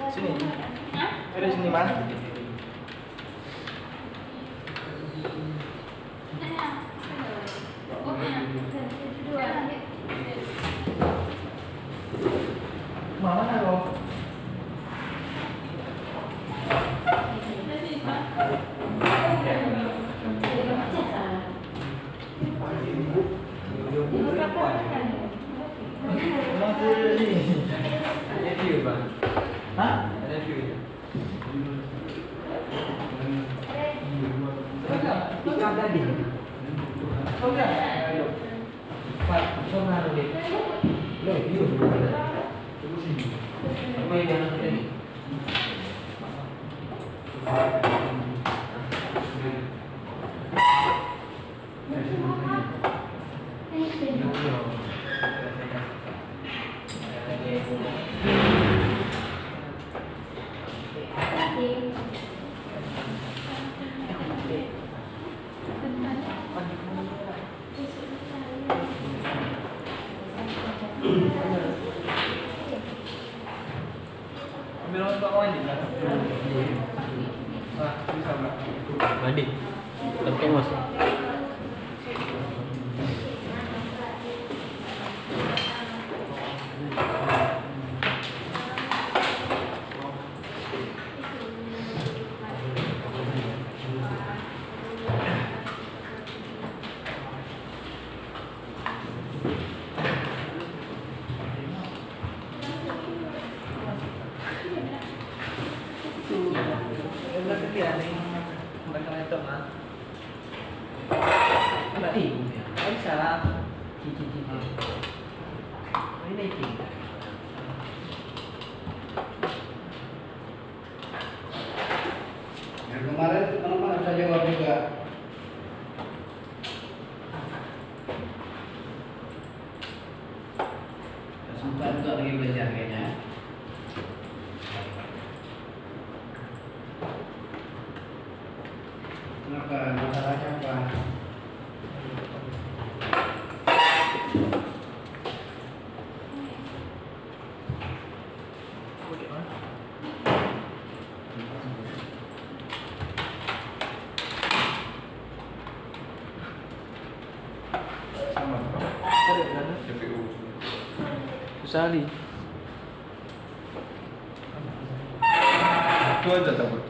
Sini. Ada sini, Mas. Mana lo? Hah? Ada view. Ikan tadi. Oh enggak. Pak, sono deh. Lo view. Tunggu sini. Apa yang ini? Mandi. Penting Mas. Yang kemarin kenapa nggak bisa jawab juga? sempat juga lagi belajar kayaknya. Kenapa? Masalahnya apa? Ada di sana CPU. Susah li. Itu aja takut.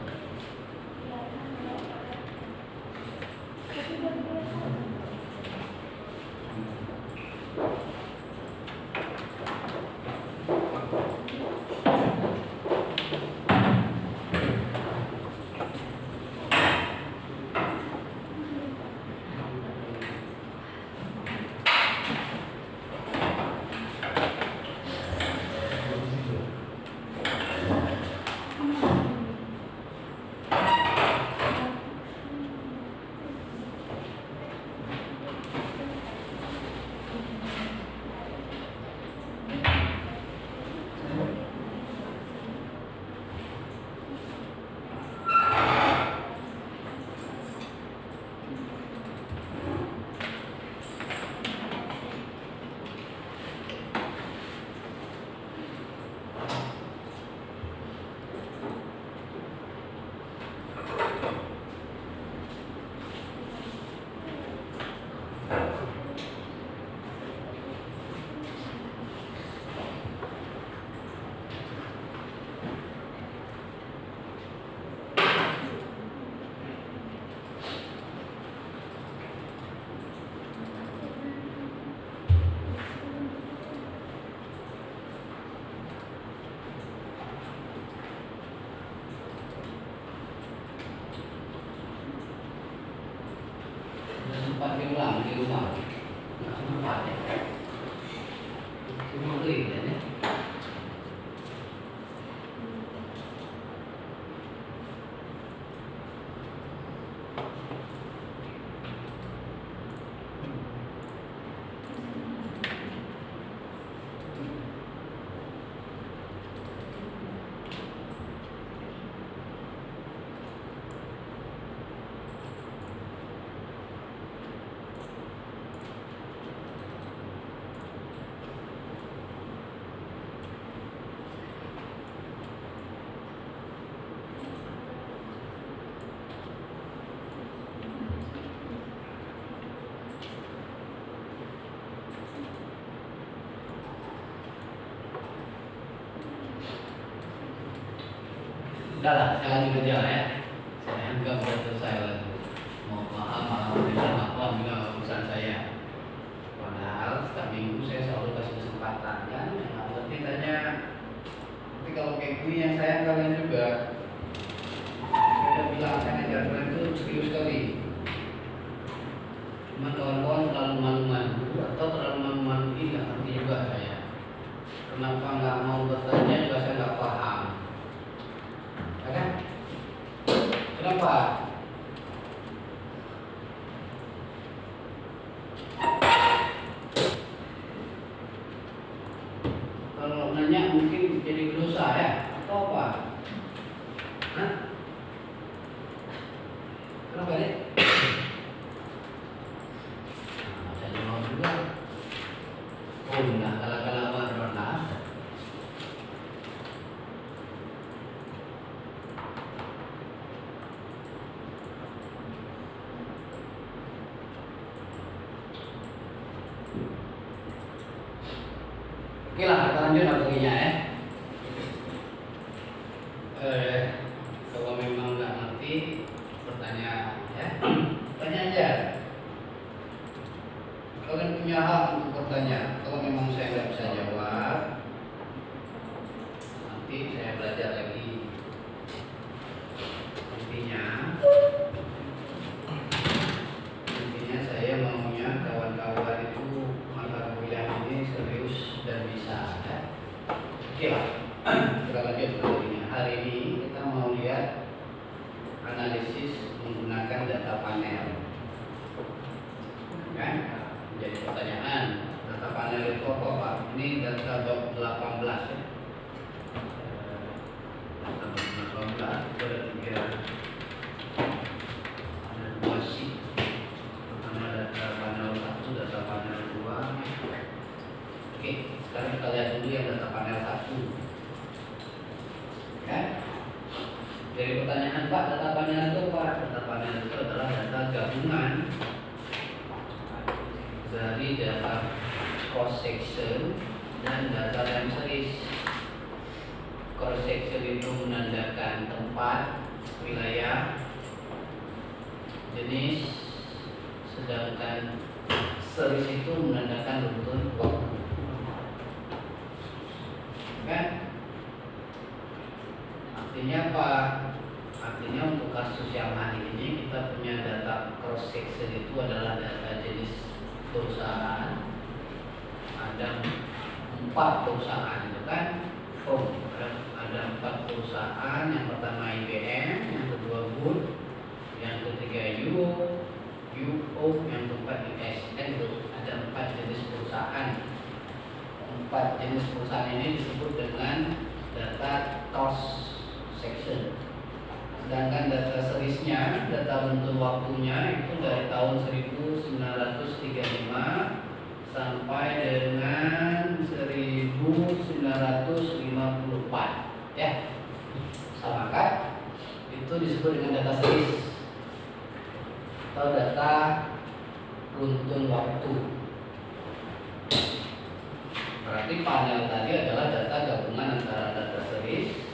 Sempat diulang di rumah. Nggak sempat ya. Cuma beli kan ya. Udah lah, saya lanjut aja lah ya. Saya anggap sudah selesai lagi. Mau paham, bilang apa, bilang urusan saya. Padahal setiap minggu saya selalu kasih kesempatan kan. Yang ngerti tanya. Tapi kalau kayak gini yang saya kalian juga. Saya udah bilang saya ngajar kalian itu serius sekali. Cuma kawan-kawan terlalu malu-malu atau terlalu malu-malu ini nggak ngerti juga saya. Kenapa nggak mau bertanya juga saya nggak paham. Ya kan? Kenapa? Kalau nanya mungkin jadi dosa ya atau apa? Hah? Kenapa deh? Nah, saya jawab juga. Oh, nah kalau warna. Oke lah, kita lanjut baginya ya. Kalau memang nggak ngerti, bertanya ya. Tanya aja. Kalian punya hak untuk bertanya. Kalau memang saya nggak bisa jawab, nanti saya belajar lagi. Intinya saya maunya kawan-kawan itu mata kuliah ini serius dan bisa ya. Oke lah, kita lanjut lagi. Hari ini kita mau lihat analisis menggunakan data panel. Kan? Jadi pertanyaan, data panel panel itu apa Pak? Ini data job 18 ya. Data 18 itu ada 3, ada 2 sheet. Pertama data panel 1, data panel 2. Oke, sekarang kita lihat dulu yang data panel 1. Ya. Jadi pertanyaan Pak, data panel itu apa? Data panel itu adalah data gabungan dari data cross section dan data time series. Cross section itu menandakan tempat, wilayah, jenis, sedangkan series itu menandakan runtun waktu. Kan? Artinya apa? Artinya untuk kasus yang hari ini kita punya data cross section itu adalah data jenis perusahaan. Ada 4 perusahaan itu kan, ada 4 perusahaan. Yang pertama IBM, yang kedua Good, yang ketiga UO, yang keempat ISN. Ada 4 jenis perusahaan. 4 jenis perusahaan ini disebut dengan data cross section. Sedangkan data seriesnya, data bentuk waktunya itu dari tahun 1935 sampai dengan 1954 ya. Sama kan? Itu disebut dengan data series atau data runtun waktu. Berarti panel tadi adalah data gabungan antara data series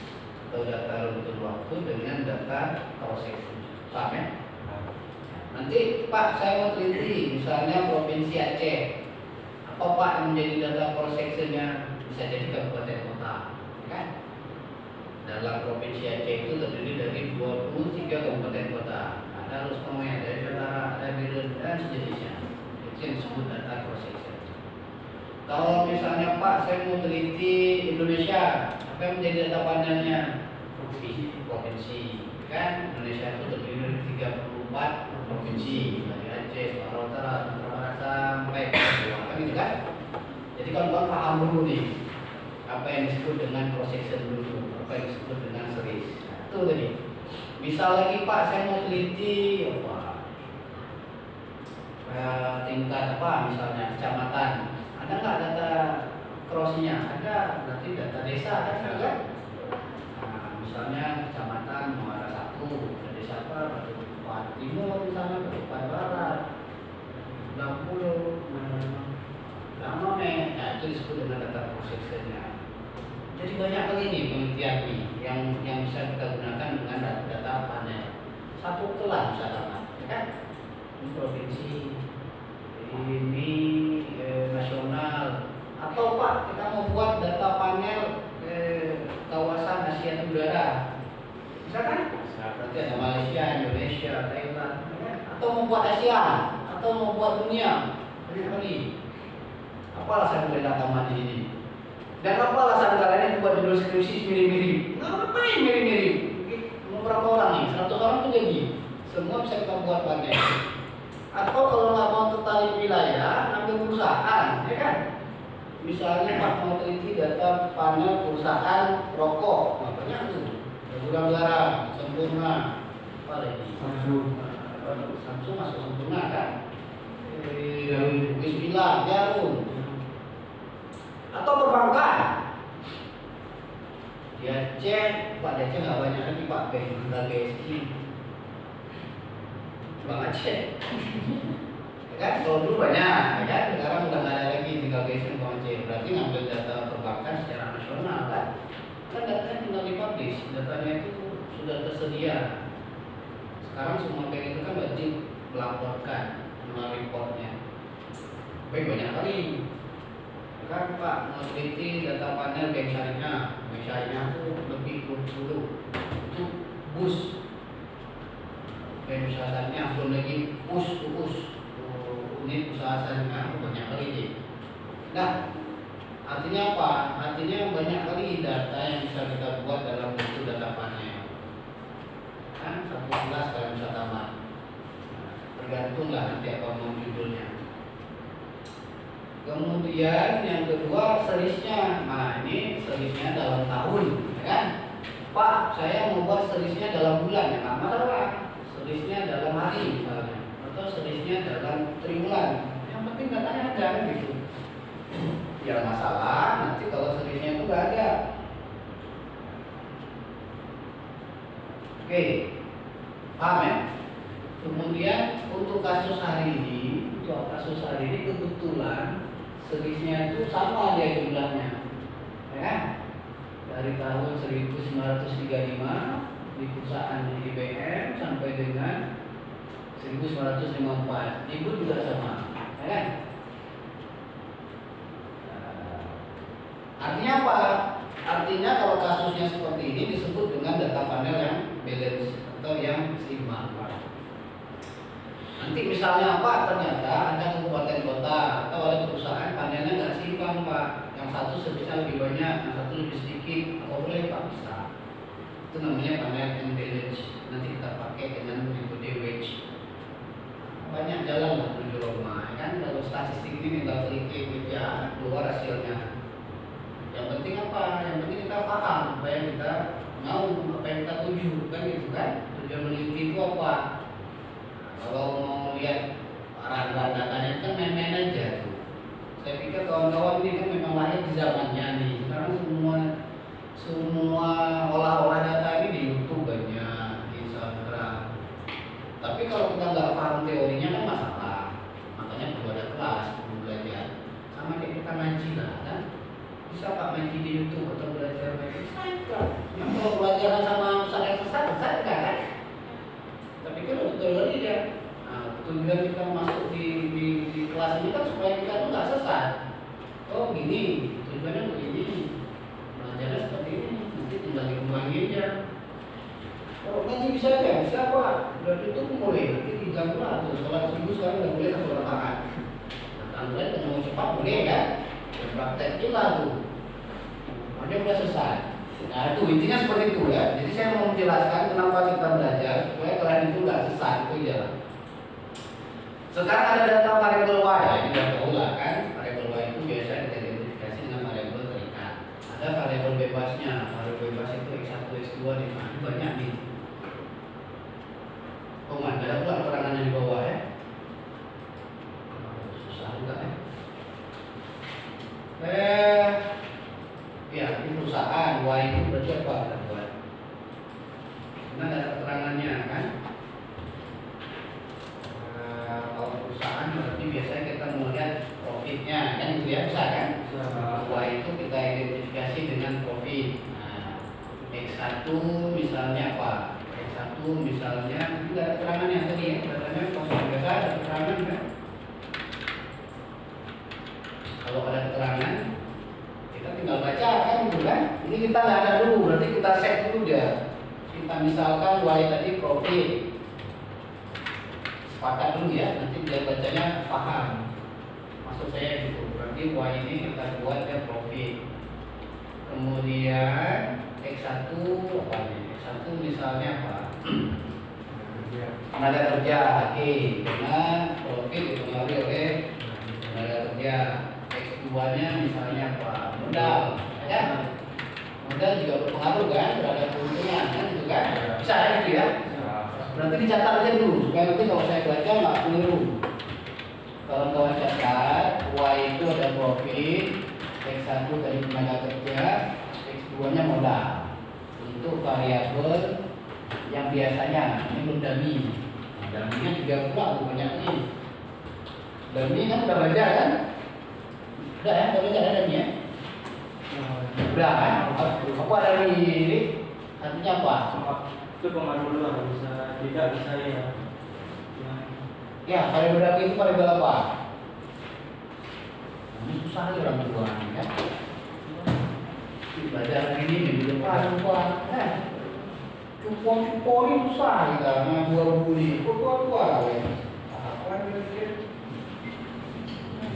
atau data runtun waktu dengan data cross section. Paham ya? Nanti Pak, saya mau teliti misalnya Provinsi Aceh. Apa Pak yang menjadi data cross sectionnya? Bisa jadi kabupaten kota, kan? Dalam Provinsi Aceh itu terdiri dari 23 kabupaten kota. Ada Lusmome, ada Utara, ada Birun, dan sejenisnya. Itu yang disebut data cross section. Kalau misalnya Pak, saya mau teliti Indonesia, apa yang menjadi data panelnya? Provinsi, kan? Indonesia itu terdiri dari 34 provinsi, dari Aceh, Sumatera Utara, Sumatera Barat sampai ke Papua, kan gitu kan? Jadi kawan-kawan paham dulu nih apa yang disebut dengan cross section dulu, apa yang disebut dengan series. Itu tadi. Bisa lagi Pak, saya mau teliti apa? Tingkat apa misalnya kecamatan. Ada nggak data crossnya? Ada, berarti data desa kan? Kan? Nah, misalnya kecamatan Muara 1, ada desa apa? Batu Timur misalnya, Batu Barat, Lampung, Danone. Nah, itu disebut dengan data cross sectionnya. Jadi banyak kali nih penelitian nih yang bisa kita gunakan dengan data panel. Satu kelas misalnya, ya kan? Ini provinsi, ini nasional. Atau Pak, kita mau buat data panel kawasan Asia Tenggara. Bisa kan? Berarti ada Malaysia, Indonesia, Thailand, ya? Atau mau buat Asia, atau mau buat dunia. Banyak kali. Apa alasan kalian tamat ini? Dan apa alasan kalian buat judul skripsi mirip-mirip? Ngapain mirip-mirip? Mau berapa orang nih? 100 orang tuh gaji. Semua bisa kita buat panel. Atau kalau nggak mau tertarik wilayah, ambil perusahaan, ya kan? Misalnya Pak mau teliti data panel perusahaan rokok, banyak tuh. Gudang garam, Sempurna, apa lagi? Samsung masuk Sempurna kan? Bismillah, Jarum. Atau perbankan. Di Aceh, Pak di Aceh nggak banyak lagi Pak, BSI. Bang Aceh. Ya kan? Kalau dulu banyak, ya kan? Sekarang udah nggak ada lagi tinggal BSI Bang Aceh. Berarti ngambil data perbankan secara nasional kan? Kan datanya tinggal dipublish, datanya itu sudah tersedia. Sekarang semua bank itu kan wajib melaporkan, reportnya. Baik banyak kali. Kan Pak meneliti data panel bank syariah itu lebih 20 itu bus. Bank usaha syariah belum lagi us unit usaha syariah banyak kali deh. Nah, artinya apa? Artinya banyak kali data yang bisa kita buat dalam bentuk data panel. Kan satu kelas kalian bisa tamat. Tergantunglah nanti apa mau judulnya. Kemudian yang kedua serisnya. Nah, ini serisnya dalam tahun, ya kan? Pak, saya mau buat serisnya dalam bulan, ya nggak masalah. Serisnya dalam hari misalnya, atau serisnya dalam triwulan. Yang penting datanya ada gitu. Yang masalah nanti kalau serisnya itu nggak ada. Oke, paham ya? Kemudian untuk kasus hari ini kebetulan serisnya itu sama dia jumlahnya, ya kan? Dari tahun 1935 di perusahaan IBM sampai dengan 1954, ibu juga sama, ya kan? Artinya apa? Artinya kalau kasusnya seperti ini disebut dengan data panel yang balance atau yang seimbang. Nanti misalnya apa? Ternyata ada kabupaten kota atau ada perusahaan panelnya nggak seimbang Pak. Yang satu serisnya lebih banyak, yang satu lebih sedikit. Apa boleh Pak? Bisa. Itu namanya panel imbalance. Nanti kita pakai dengan metode wedge. Banyak jalan lah menuju Roma, ya kan? Kalau statistik ini tinggal klik ya keluar hasilnya. Yang penting apa? Yang penting kita paham apa yang kita mau, apa yang kita tuju, kan gitu kan? Tujuan meneliti itu apa? Kalau mau lihat arahan datanya kan main-main aja tuh. Saya pikir kawan-kawan ini kan memang lahir di zamannya nih. Sekarang semua olah-olah data ini di YouTube banyak, di Instagram. Tapi kalau kita nggak paham teorinya kan masalah. Makanya perlu ada kelas, perlu belajar. Sama kayak kita ngaji lah kan. Bisa Pak ngaji di YouTube atau belajar ngaji? Bisa. Yang kalau belajar sama Ustaz yang sesat enggak kan? Tapi kan teori dia. Nah, tujuan kita masuk di kelas ini kan supaya kita tuh nggak sesat. Oh gini, tujuannya begini. Belajarnya seperti ini, nanti tinggal dikembangin aja. Oh ngaji bisa aja, bisa Pak. Berarti itu boleh, nanti diganggu lah. Sholat subuh sekarang nggak boleh satu rakaat. Nah, kalau kita mau cepat boleh kan? Praktekin lah tuh. Makanya udah selesai. Nah itu intinya seperti itu ya. Jadi saya mau menjelaskan kenapa kita belajar supaya kalian itu nggak sesat itu ya. Sekarang ada data variabel y ya, ini udah tahu lah kan. Variabel y itu biasa diidentifikasi dengan variabel terikat. Ada variabel bebasnya. Variabel bebas itu x1, x2 nih. Nah, ini banyak nih. Oh nggak ada pula keterangannya di bawah ya. Susah juga ya. Ya, ini perusahaan Y itu berarti apa kita buat? Karena ada keterangannya kan? Kalau perusahaan berarti biasanya kita melihat profitnya kan itu ya bisa kan? Y itu kita identifikasi dengan profit. Nah, X1 misalnya apa? X1 misalnya tidak ada keterangannya tadi ya, datanya kosong biasa ada keterangan kan? Kalau ada keterangan kita tinggal baca kan gitu kan. Ini kita nggak ada dulu, berarti kita set dulu dia. Kita misalkan Y tadi profit, sepakat dulu ya, nanti biar bacanya paham. Maksud saya gitu, berarti Y ini kita buat dia profit. Kemudian X1 apa nih? X1 misalnya apa? Tenaga kerja, oke, karena profit dipengaruhi oleh tenaga kerja. X2-nya misalnya apa? Modal, ya? Modal juga berpengaruh kan terhadap keuntungan, kan gitu kan? Bisa ya gitu ya? Berarti dicatat aja dulu, supaya nanti kalau saya baca nggak keliru. Kawan-kawan catat, Y itu ada profit, X1 dari tenaga kerja, X2-nya modal. Untuk variabel yang biasanya ini dummy. Nah, dummy-nya juga pula banyak ini. Dummy kan udah baca kan? Udah ya, kalau nggak ada nih ya? Udah kan? Apa ada ini? Artinya apa? Itu pengaruh doang, bisa tidak bisa ya. Ya, variabel itu variabel apa? Ini susah nih orang tua ya. Belajar ini minggu depan lupa. Cukup ini susah kita dua buli. Tua ya. Apa ini?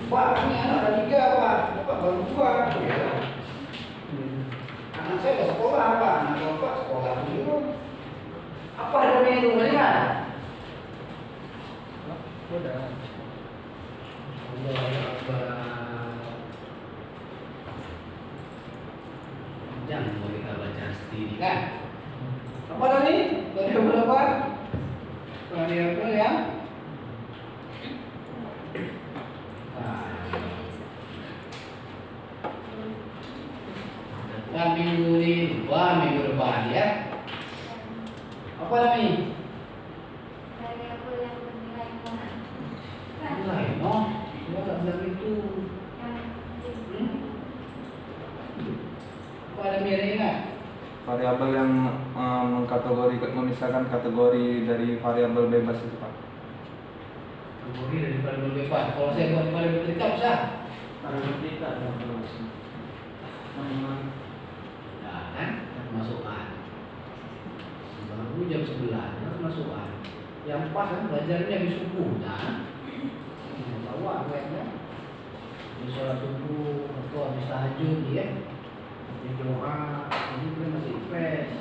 Pak, ini anak ada 3 Pak. Bapak baru 2 ya. Anak saya ke sekolah Pak. Anak Bapak sekolah dulu. Apa ada itu melihat? Udah. Allah Akbar. panjang kalau kita baca sendiri kan. Apa tadi? Variabel apa? Variabel yang kan minggu ini, wah minggu depan ya. Apa namanya? Variabel yang bernilai nol. Nilai nol. Gua nggak bilang itu. Apa ada miripnya? Variabel yang memisahkan kategori dari variabel bebas itu Pak. Kategori dari variabel bebas. Kalau saya buat variabel terikat bisa? Variabel terikat ya terus. Nah, kan masukkan. Baru jam 11 masukkan. Yang pas kan belajarnya di subuh. Nah, bawa kayaknya. Di sholat subuh atau habis tahajud ya. Di doa, ini kita masih fresh.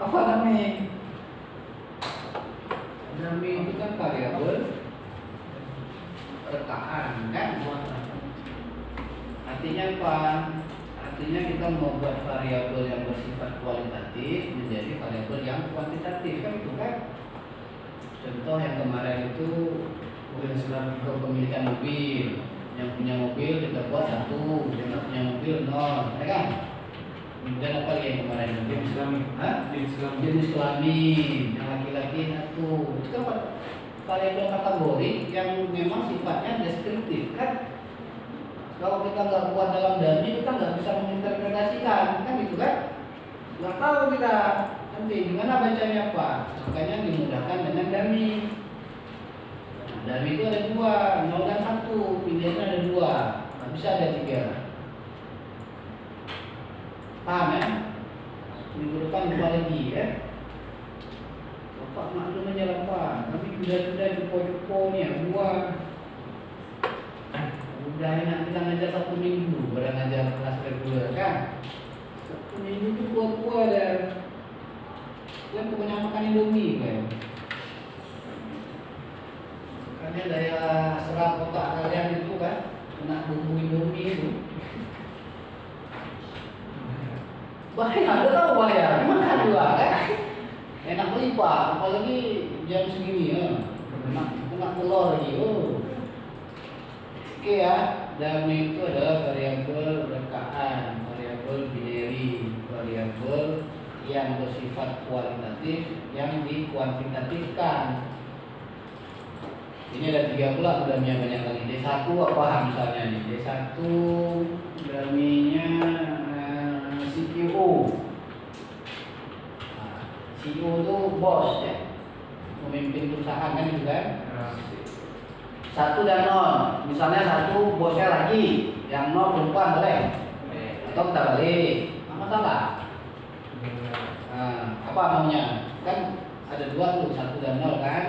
Apa namanya? Namanya itu kan variabel rekaan kan? Artinya apa? Artinya kita mau buat variabel yang bersifat kualitatif menjadi variabel yang kuantitatif kan itu kan? Contoh yang kemarin itu kepemilikan mobil. Yang punya mobil kita buat 1, yang nggak punya mobil 0, ya kan? Kemudian apa lagi yang kemarin? Jenis kelamin. Hah? Jenis kelamin. Jenis kelamin, yang laki-laki 1. Itu kan variabel kategori yang memang sifatnya deskriptif kan? Kalau kita nggak buat dalam dummy, kita nggak bisa menginterpretasikan, kan gitu kan? Nggak tahu kita nanti gimana bacanya apa. Makanya dimudahkan dengan dummy. Dummy itu ada 2, 0 dan 1, pilihannya ada 2, nggak bisa ada 3. Paham ya? Minggu depan lupa lagi ya. Bapak maklum aja lah Pak, tapi kuda-kuda cupo-cupo nih ya, 2. Udah enak kita ngajar 1 minggu, pada ngajar kelas reguler kan? 1 minggu itu kuat-kuat dan yang kebanyakan makan Indomie kan? Karena daya serap otak kalian itu kan kena bumbu Indomie itu. Bahaya, ada tahu bahaya. Memang kan juga kan? Enak melimpah, apalagi jam segini ya. Kena telur lagi. Oh. Oke ya, dummy itu adalah variabel rekaan, variabel binary, variabel yang bersifat kualitatif yang dikuantitatifkan. Ini ada 3 pula dummy banyak kali. D1 apa misalnya nih? D1 dummy-nya CPO. Nah, CEO itu bos ya, pemimpin perusahaan kan itu kan. 1 dan 0, misalnya 1 bosnya lagi, yang 0 perempuan boleh? Atau kita balik, nggak masalah. Nah, apa maunya? Kan ada 2 tuh, 1 dan 0 kan?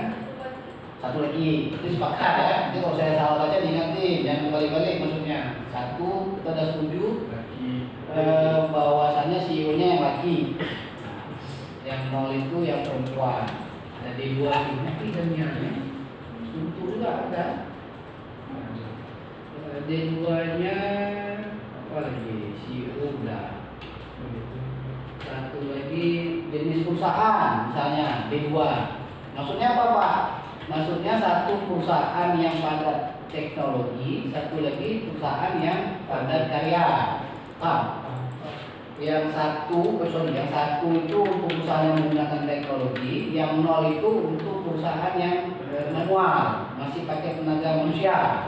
1 lagi, itu sepakat ya. Itu kalau saya salah baca diingatin, jangan balik-balik maksudnya. 1 kita udah setuju, bahwasannya CEO-nya yang laki, yang 0 itu yang perempuan. Ada di 2 ini jamnya. Struktur juga ada. D2-nya apa lagi? CEO udah. 1 lagi jenis perusahaan, misalnya D2. Maksudnya apa Pak? Maksudnya 1 perusahaan yang padat teknologi, 1 lagi perusahaan yang padat karya. Paham? Yang 1 itu untuk perusahaan yang menggunakan teknologi, yang 0 itu untuk perusahaan yang manual, masih pakai tenaga manusia.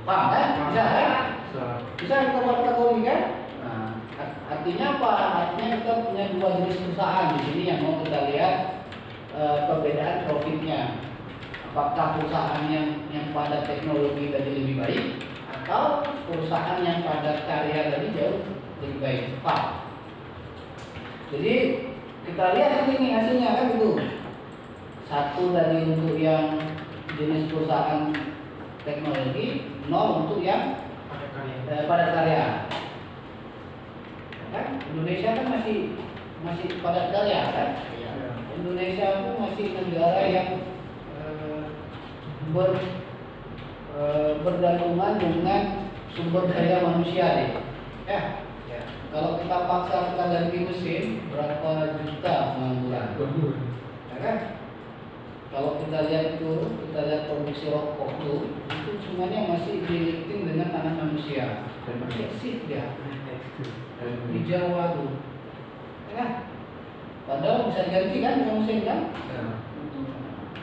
Paham kan? Bisa kan? Bisa kita buat kategori kan? Nah, artinya apa? Artinya kita punya 2 jenis perusahaan di sini yang mau kita lihat perbedaan profitnya. Apakah perusahaan yang padat teknologi tadi lebih baik atau perusahaan yang padat karya tadi jauh lebih baik? Paham? Jadi kita lihat ini hasilnya kan itu. 1 tadi untuk yang jenis perusahaan teknologi, 0 untuk yang padat karya. Kan Indonesia kan masih padat karya kan? Indonesia itu masih negara yang bergantungan dengan sumber daya manusia deh. Ya. Kalau kita paksa kita ganti mesin, berapa juta pengangguran? Ya kan? Kalau kita lihat produksi rokok itu semuanya masih dilifting dengan tangan manusia dan pakai shift dia di Jawa tuh, ya kan? Padahal bisa diganti kan dengan mesin kan?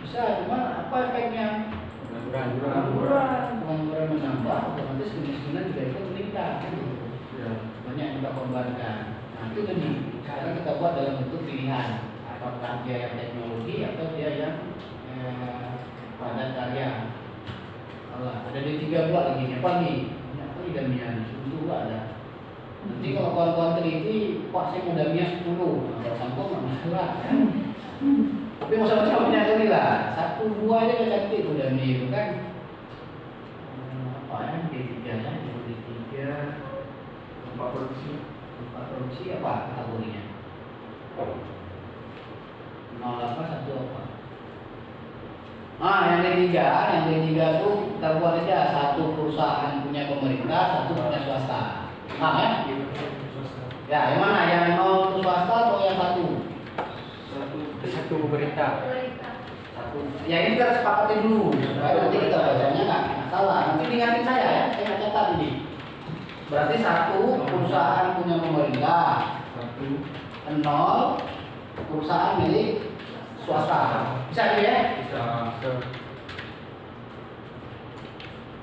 Bisa, cuma apa efeknya? Pengangguran menambah, otomatis kemiskinan juga ikut meningkat kan? Banyak yang kita korbankan. Nah itu nih, sekarang kita buat dalam bentuk pilihan, apakah dia yang teknologi atau dia yang padat karya. Ada di 3 buat lagi, apa nih? Apa nih damian? 10 ada. Nanti kalau kawan-kawan teliti, Pak saya mau damian 10, kalau sampel nggak masalah kan? Tapi masalah-masalah punya kali lah, 1, 2 aja udah cantik tuh dami itu kan? Apa ya? D3 ya, D3. Tempat Produksi apa kategorinya? 08 1 apa? Yang D3 itu kita buat aja, 1 perusahaan punya pemerintah, 1 punya swasta. Paham ya? Ya, yang mana? Yang 0 itu swasta atau yang 1? Satu pemerintah. Ya ini kita sepakati dulu, supaya nanti kita bacanya nggak salah. Nanti diingatin saya ya, saya nggak catat ini. Berarti 1 perusahaan punya pemerintah, 0 perusahaan milik swasta. Bisa gitu ya? Bisa.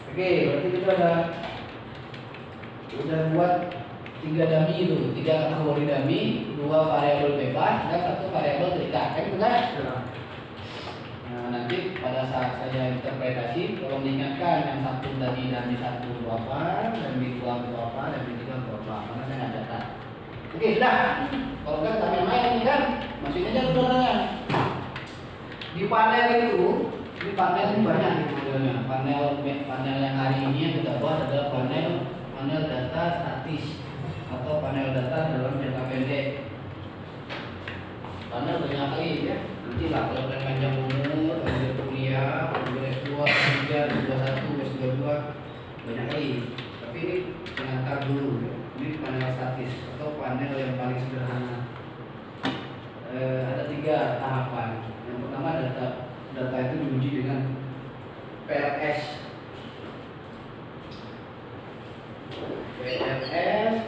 Oke, berarti kita udah buat 3 dummy itu, 3 kategori dummy, 2 variabel bebas dan 1 variabel terikat. Kan itu kan? Nah, nanti pada saat saya interpretasi, kalau mengingatkan yang 1 tadi dummy 1 itu apa, dummy 2 itu apa, dummy 3 itu apa, karena saya nggak catat. Oke, sudah. Kalau kan kita main ini kan, masukin aja saudara. Di panel itu, di panel ini banyak nih modelnya. Panel yang hari ini yang kita buat adalah panel data statis atau panel data dalam jangka pendek. Panel banyak kali ya. Nanti lah kalau kalian panjang umur, lanjut kuliah, S2, S3, S21, S22 banyak kali. Tapi ini pengantar dulu. Ini panel statis atau panel yang paling sederhana. Ada 3 tahapan. Yang pertama data itu diuji dengan PLS,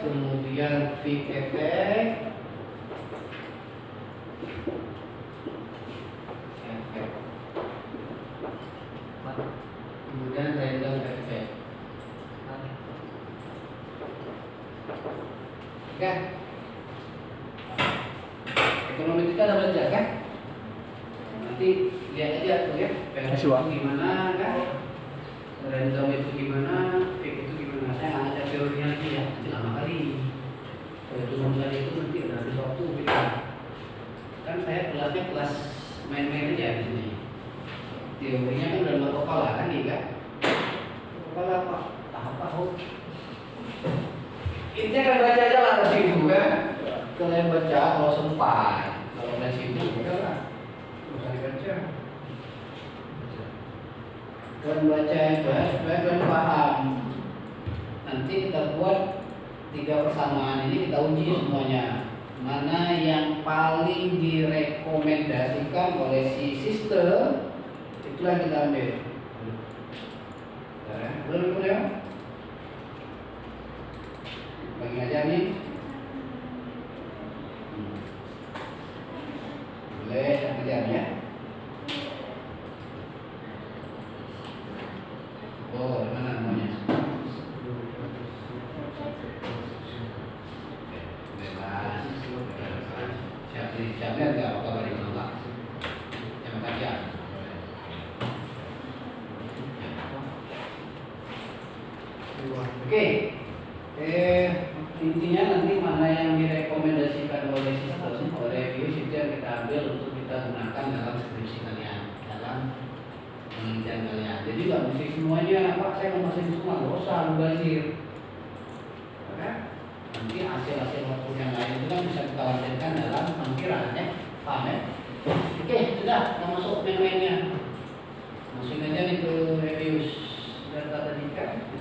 kemudian peak effect, kemudian random effect. Oke. Ekonomi kita udah belajar kan? Nanti lihat aja tuh ya, PLS itu gimana kan? Random itu gimana, peak itu gimana? Saya nggak ada teorinya lagi ya, nanti lama kali. Kalau tulisan itu nanti udah habis waktu gitu. Kan saya kelasnya kelas main-main aja di sini. Teorinya kan udah luar kepala kan nih kan? Kepala apa? Tahap apa? Intinya kan baca aja lah dari situ kan? Kalian baca kalau sempat, kalau kalian sibuk udah lah, nggak usah dibaca. Kalian baca aja supaya kalian paham. Nanti kita buat 3 persamaan ini, kita uji semuanya. Mana yang paling direkomendasikan oleh si sistem, itulah yang kita ambil. Belum ya? Bagi aja nih. Boleh kerjaan ya. Oh, mana namanya? Bebas. Siapnya enggak apa kabar ini enggak? Yang kerja. Oke. Intinya nanti mana yang direkomendasikan oleh sistem, oleh review itu yang kita ambil untuk kita gunakan dalam skripsi kalian, dalam penelitian kalian. Jadi nggak mesti semuanya, Pak saya mau masukin semua, nggak usah mubazir. Oke? Nanti hasil-hasil waktu yang lain itu kan bisa kita lanjutkan dalam lampiran ya, paham ya? Oke, sudah, kita masuk main-mainnya. Masukin aja nih ke review data tadi kan.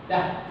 Dah.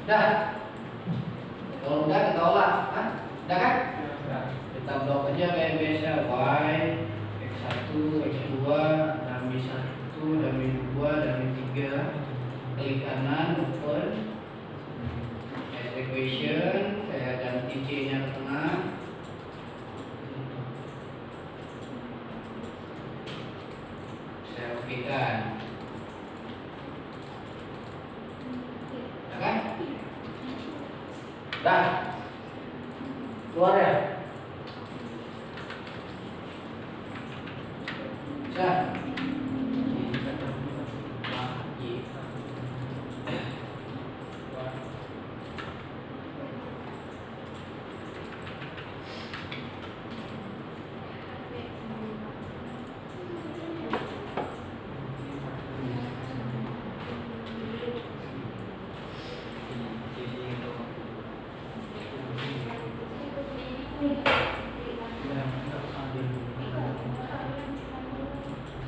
Dah. Kalau udah kita olah, Hah? Udah kan? Kita blok aja kayak biasa. Y, X1, X2, dummy 1, dummy 2, dummy 3. Klik kanan, open. Next equation, saya ganti C-nya ke tengah. Saya okekan. Ya kan? Dah. Keluar ya? Bisa?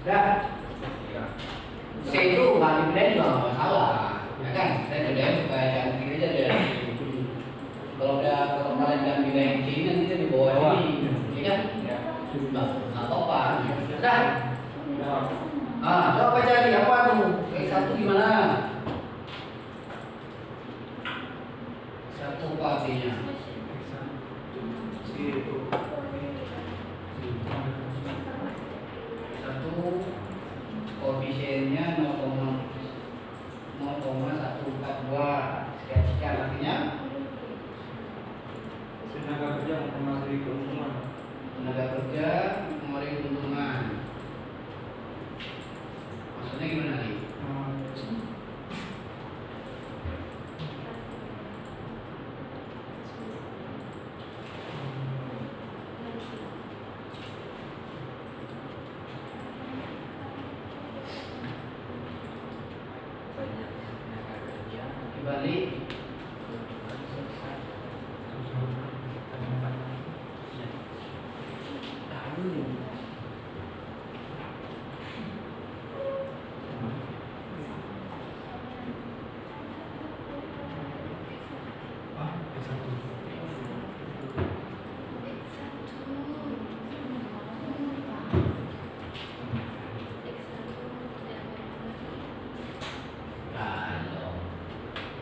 Dah. C itu nggak dibedain juga nggak masalah, ya kan? Saya bedain supaya cantik aja deh. Kalau kalian nggak bedain C nanti dia di bawah sini, ya kan? Nggak apa-apa. Dah. Coba cari apa tuh? X1 gimana? Satu apa artinya? Satu koefisiennya 0,142 sekian artinya Tenaga kerja mempengaruhi keuntungan. tenaga kerja mengurangi keuntungan. Maksudnya gimana nih? Dibalik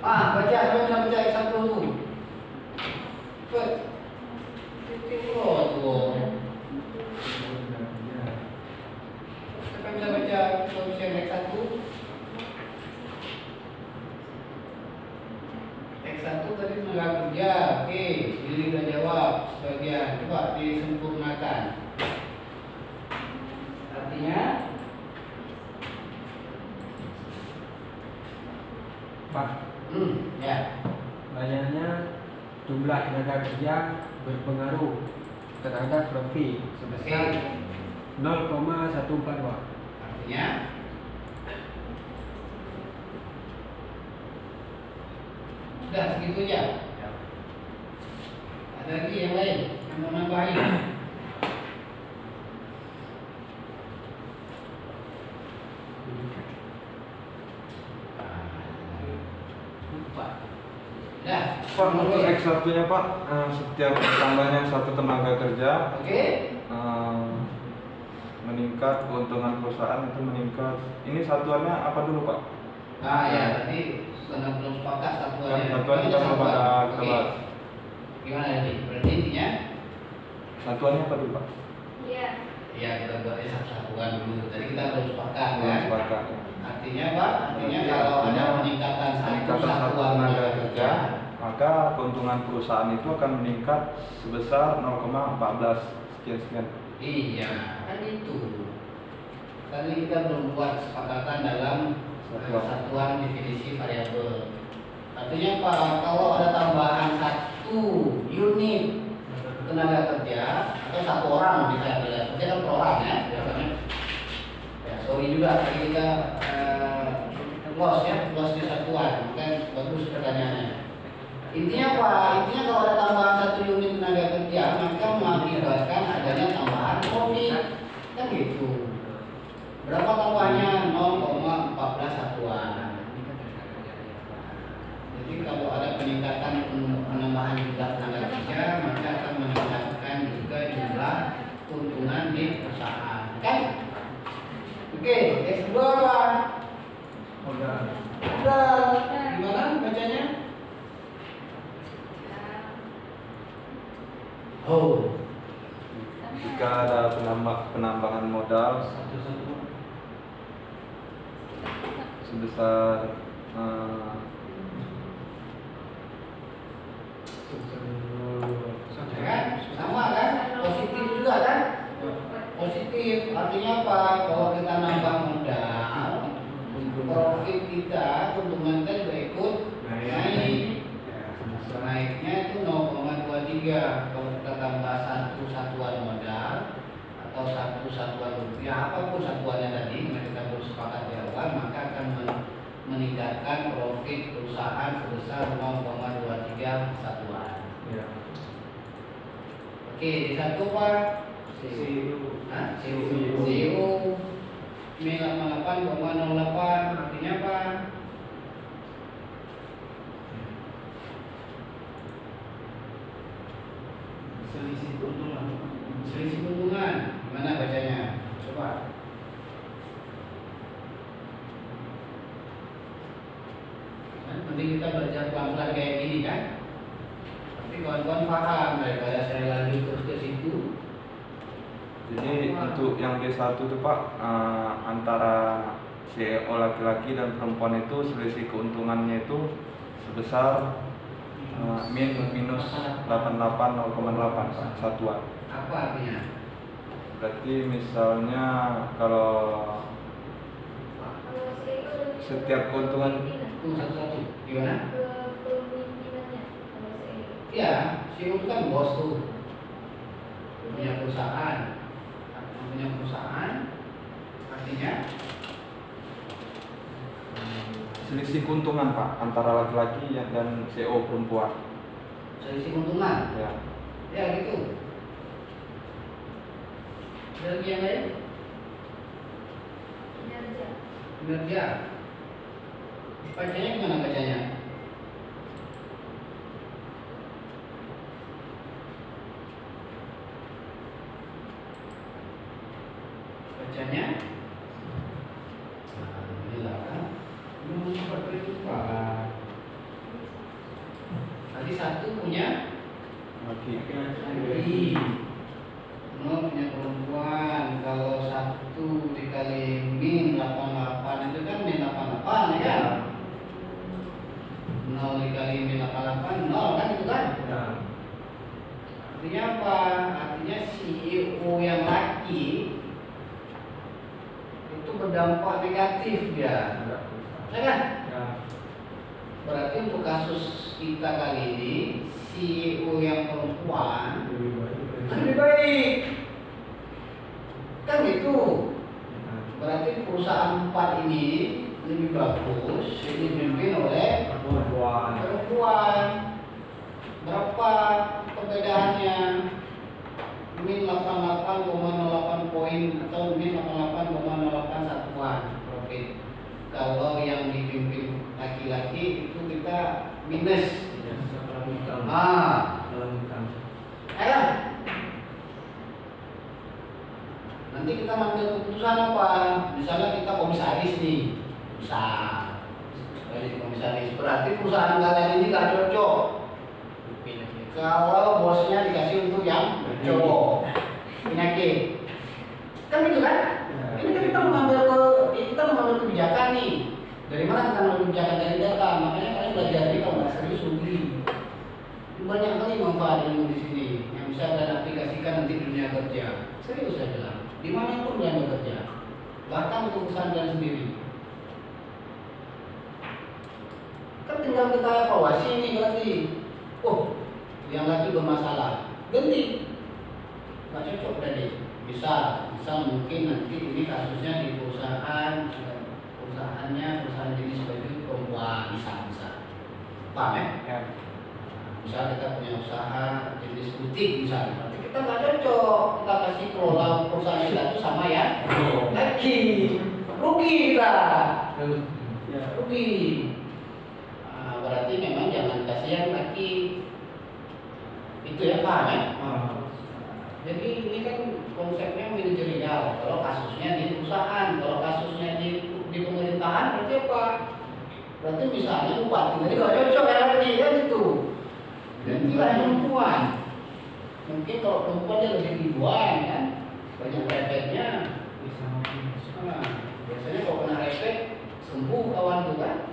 baca, saya bisa baca X1 tuh. Cepet. Tuh. Siapa bisa baca koefisien X1? X1 tadi tenaga kerja. Oke, ini udah jawab sebagian. Coba disempurnakan. Artinya Pak, ya. Layarnya jumlah tenaga kerja berpengaruh terhadap profit sebesar 0,142. Artinya udah segitu aja. Ada lagi yang lain? Yang mau nambahin? Lupa. Dah. Pak, untuk X1-nya Pak, setiap tambahnya satu tenaga kerja Oke. meningkat, keuntungan perusahaan itu meningkat. Ini satuannya apa dulu Pak? Ah ya, tadi karena belum sepakat satuannya. Satuan kita belum pada kita bahas. Gimana tadi? Berarti intinya Satuannya apa dulu Pak? Iya. ya kita buatnya satu-satuan dulu. Tadi kita belum sepakat Belum kan? sepakat. Artinya apa? Artinya Ya, kalau artinya ada peningkatan Peningkatan satu satuan tenaga kerja, maka keuntungan perusahaan itu akan meningkat sebesar 0,14 sekian. Iya, kan itu. Tadi kita belum buat kesepakatan dalam satuan definisi variabel. Artinya apa? Kalau ada tambahan satu unit tenaga kerja atau satu orang misalnya, tenaga kerja kan per orang ya biasanya. Ya, sorry juga tadi kita lossnya satuan, kan bagus pertanyaannya. Intinya apa? Intinya kalau ada tambahan satu unit tenaga kerja maka mengakibatkan adanya tambahan profit, kan gitu. Berapa tambahnya? 0,14 satuan. Jadi kalau ada peningkatan penambahan jumlah tenaga kerja maka akan meningkatkan juga jumlah keuntungan di perusahaan, kan? Oke, S2 apa? Udah. Gimana bacanya? Oh, Jika ada penambahan modal Satu-satu. sebesar ya kan? Sama kan? Positif juga kan? Positif artinya apa? Kalau kita nambah modal, profit kita, keuntungan kita juga ikut naik. Naiknya itu 0,23. Kalau kita tambah satu satuan modal atau satu satuan rupiah, apapun satuannya tadi, karena kita belum sepakat di awal, maka akan meningkatkan profit perusahaan sebesar 0,23 satuan. ya. Oke, di satu Pak. Hah? CEO M88,08 artinya apa? Selisih keuntungan. Selisih keuntungan. Gimana bacanya? Coba. Kan penting kita belajar pelan-pelan kayak gini kan? Tapi kawan-kawan paham daripada saya lanjut terus ke situ. Jadi untuk yang D1 itu Pak, antara CEO laki-laki dan perempuan itu selisih keuntungannya itu sebesar minus 88,08 Pak, satuan. Apa artinya? Berarti misalnya kalau Kalau CEO lebih setiap keuntungan Itu satu-satu. Gimana? ke pemimpinannya. Kalau CEO. Iya, CEO itu kan bos tuh. Punya perusahaan. Punya perusahaan artinya selisih keuntungan Pak antara laki-laki dan CEO perempuan. selisih keuntungan. Ya. Ya gitu. Dan yang lain Kinerja. kinerja. Bacanya gimana bacanya? Bacanya? Alhamdulillah kan? Belum seperti itu Pak. Tadi satu punya Laki. laki, nol punya perempuan. Kalau satu dikali min 88 itu kan min 88 ya kan? Nol dikali min 88 nol kan itu kan? Ya. Artinya apa? Artinya CEO yang laki itu berdampak negatif dia, ya kan? Ya. Berarti untuk kasus kita kali ini CEO yang perempuan lebih baik, kan gitu. Berarti perusahaan 4 ini lebih bagus, ini dipimpin oleh Perempuan. perempuan. Berapa perbedaannya? min 88,08 poin atau min 88,08 satuan profit. Kalau yang dipimpin laki-laki itu kita minus. Ayo. Nanti kita ambil keputusan apa? Misalnya kita komisaris nih, bisa jadi komisaris. Berarti perusahaan kalian ini nggak cocok. Kalau bosnya dikasih untuk yang cowok, penyakit, kan gitu kan? Ini kan kita mengambil kebijakan nih. Dari mana kita mengambil kebijakan? Dari data. Makanya kalian belajar ini kalau nggak serius rugi. Banyak kali manfaat ilmu di sini yang bisa kalian aplikasikan nanti di dunia kerja. Serius saya bilang. Dimanapun kalian bekerja, bahkan untuk perusahaan kalian sendiri. Kan tinggal kita evaluasi ini berarti. Oh, yang lagi bermasalah, ganti. Nggak cocok tadi. Bisa mungkin nanti ini kasusnya di perusahaan jenis baju perempuan bisa. Paham ya? Ya. Misal kita punya usaha jenis butik misalnya, berarti kita nggak cocok kita kasih kelola perusahaan kita itu sama ya lagi rugi kita rugi. Berarti memang jangan kasih yang laki itu ya, paham ya? Jadi ini kan konsepnya manajerial. Kalau kasusnya di perusahaan, kalau kasusnya di pemerintahan berarti apa? Berarti misalnya bupati tadi nggak cocok ya lagi kan itu. Dan tidak perempuan. Mungkin kalau perempuan dia lebih ribuan kan, banyak repetnya. Biasanya kalau kena repet sembuh kawan tuh kan,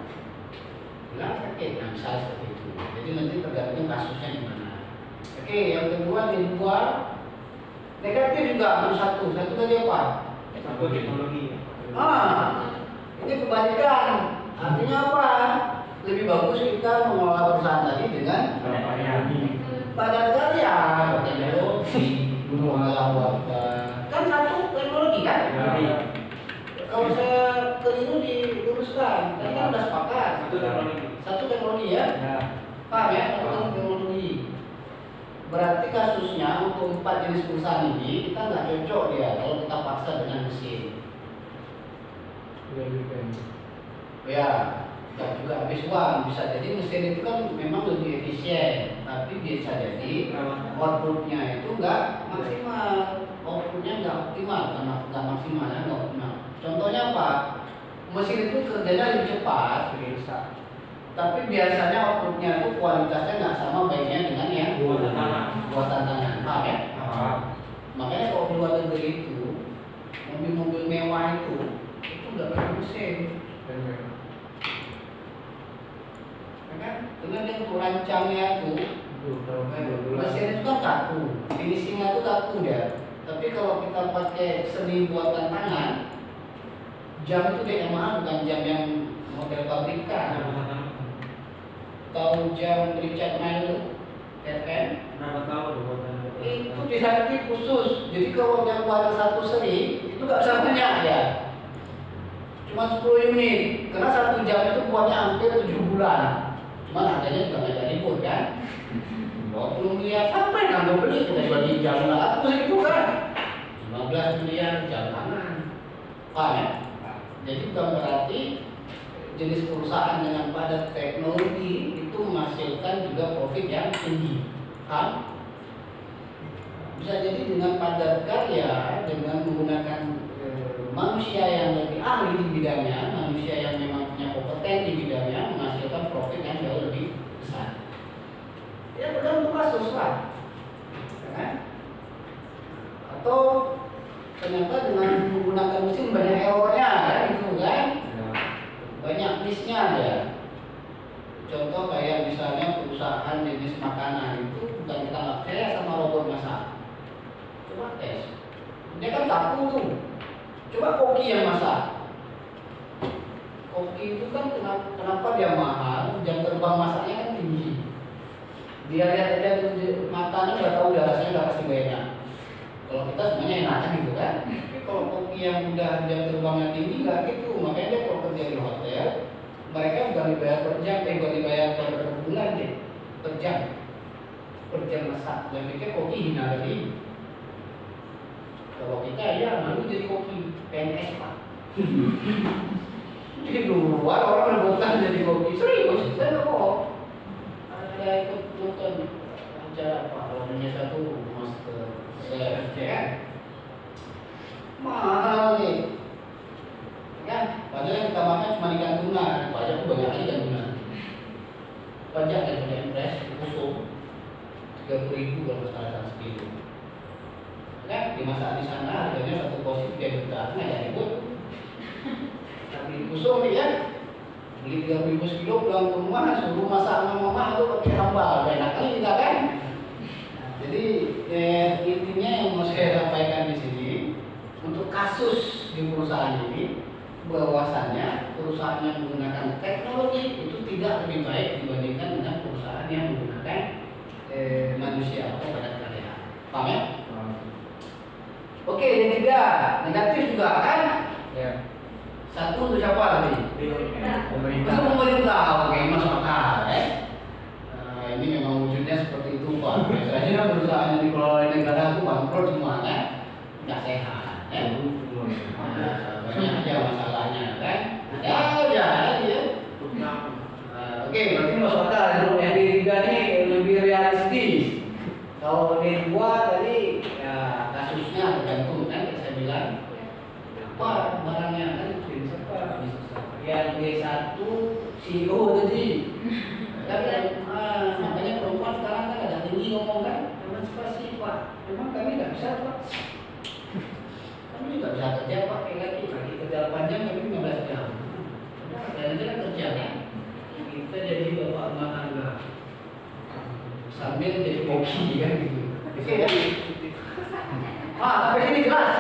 bilang sakit. Nah misal seperti itu. Jadi nanti tergantung kasusnya di mana. Oke, yang kedua di luar negatif juga harus satu tadi apa? Satu teknologi. Ini kebalikan. Artinya apa? Lebih bagus kita mengelola perusahaan tadi dengan padat karya, teknologi, mengolah waktu. Kan satu teknologi kan? Kalau saya keliru diluruskan, tadi kan sudah sepakat. Satu teknologi ya? Paham ya? Satu teknologi. Berarti kasusnya untuk 4 jenis perusahaan ini kita nggak cocok dia kalau kita paksa dengan mesin. Ya. Dan juga habis uang. Bisa jadi mesin itu kan memang lebih efisien, tapi bisa jadi outputnya itu nggak maksimal, outputnya nggak optimal, nggak maksimal ya, nggak optimal. Contohnya apa? Mesin itu kerjanya lebih cepat, tapi biasanya outputnya itu kualitasnya nggak sama baiknya dengan yang buatan tangan. Paham ya? Makanya kalau di luar negeri itu mobil-mobil mewah itu nggak pakai mesin. Kan? Dengan dia merancangnya itu mesin itu kan kaku, finishingnya itu kaku dia. Tapi kalau kita pakai seni buatan tangan, jam itu dia mahal, bukan jam yang model pabrikan. Tahu jam Richard Mille FM? Itu diganti khusus. Jadi kalau yang buat satu seri itu nggak bisa banyak ya, cuma 10 unit. Karena 1 jam itu buatnya hampir 7 bulan. Cuma harganya juga nggak jadi pun kan, 20 miliar sampai nggak mau beli kita bagi jam 100 itu kan, 15 miliar jam tangan. Paham ya? Jadi bukan berarti jenis perusahaan dengan padat teknologi itu menghasilkan juga profit yang tinggi. Paham? Bisa jadi dengan padat karya, dengan menggunakan manusia yang lebih ahli di bidangnya, manusia yang memang punya kompeten di bidangnya, menghasilkan profit yang jauh lebih besar. Ya tergantung kasus lah, kan? Atau ternyata dengan menggunakan mesin banyak errornya, kan itu kan? Banyak missnya ada. Contoh kayak misalnya perusahaan jenis makanan itu bukan kita nggak percaya sama robot masak. Coba tes, dia kan kaku tuh. Coba koki yang masak. Koki itu kan kenapa dia mahal? Jam terbang masaknya kan tinggi. Dia lihat aja tuh makanan udah tahu udah rasanya udah pasti banyak. Kalau kita semuanya enakan gitu kan. Tapi kalau koki yang udah jam terbangnya tinggi nggak gitu. Makanya dia kalau kerja di hotel, mereka bukan dibayar per jam, bukan dibayar per bulan deh, per jam masak. Dan pikir koki hina tadi. Kalau kita ya malu jadi koki PNS Pak. Di luar orang rebutan jadi koki serius, saya nggak bohong. Ada ikut nonton acara apa namanya satu master CFCN mahal nih kan, padahal yang kita makan cuma di gantungan, pajak tuh banyak aja gantungan, pajak dan punya impres kusum 30.000 kalau nggak salah 1 kilo kan, dimasak di sana harganya satu porsi 3 juta, nggak jadi pun tapi kusum nih kan, beli 30.000 sekilo pulang ke rumah suruh masak sama mama tuh pakai sambal, enak kali kita kan. Jadi intinya yang mau saya sampaikan di sini untuk kasus di perusahaan ini, bahwasannya perusahaan yang menggunakan teknologi itu tidak lebih baik dibandingkan dengan perusahaan yang menggunakan manusia atau padat karya. Paham ya? Oke, yang ketiga negatif juga kan? Ya. Satu untuk siapa tadi? Pemerintah. Untuk pemerintah, oke, masuk akal ya. Ini memang wujudnya seperti itu Pak. Biasanya perusahaan yang dikelola oleh negara itu bangkrut semua kan, nggak sehat. Ya. Banyak aja masalahnya kan. Ada aja ya. Oke, berarti masuk akal. Yang ketiga ini lebih realistis. Kalau D2 tadi ya kasusnya tergantung kan, kayak saya bilang. Apa barangnya kan siapa? Yang D1 CEO tadi. Kan makanya perempuan sekarang kan ada tinggi ngomong kan, emansipasi Pak. Memang kami nggak bisa Pak. Kami juga bisa kerja Pak, kayak lagi kerja panjang tapi 15 jam. Dan itu kan kerja kan. Kita jadi bapak rumah tangga sambil jadi koki kan gitu. Oke ya. Tapi ini jelas.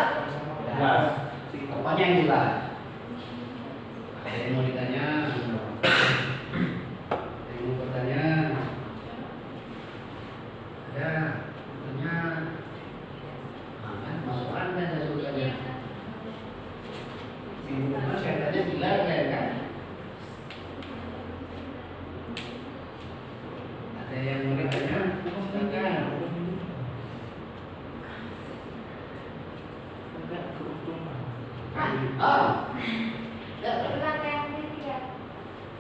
Jelas. Apanya yang jelas? Ada yang mau ditanya?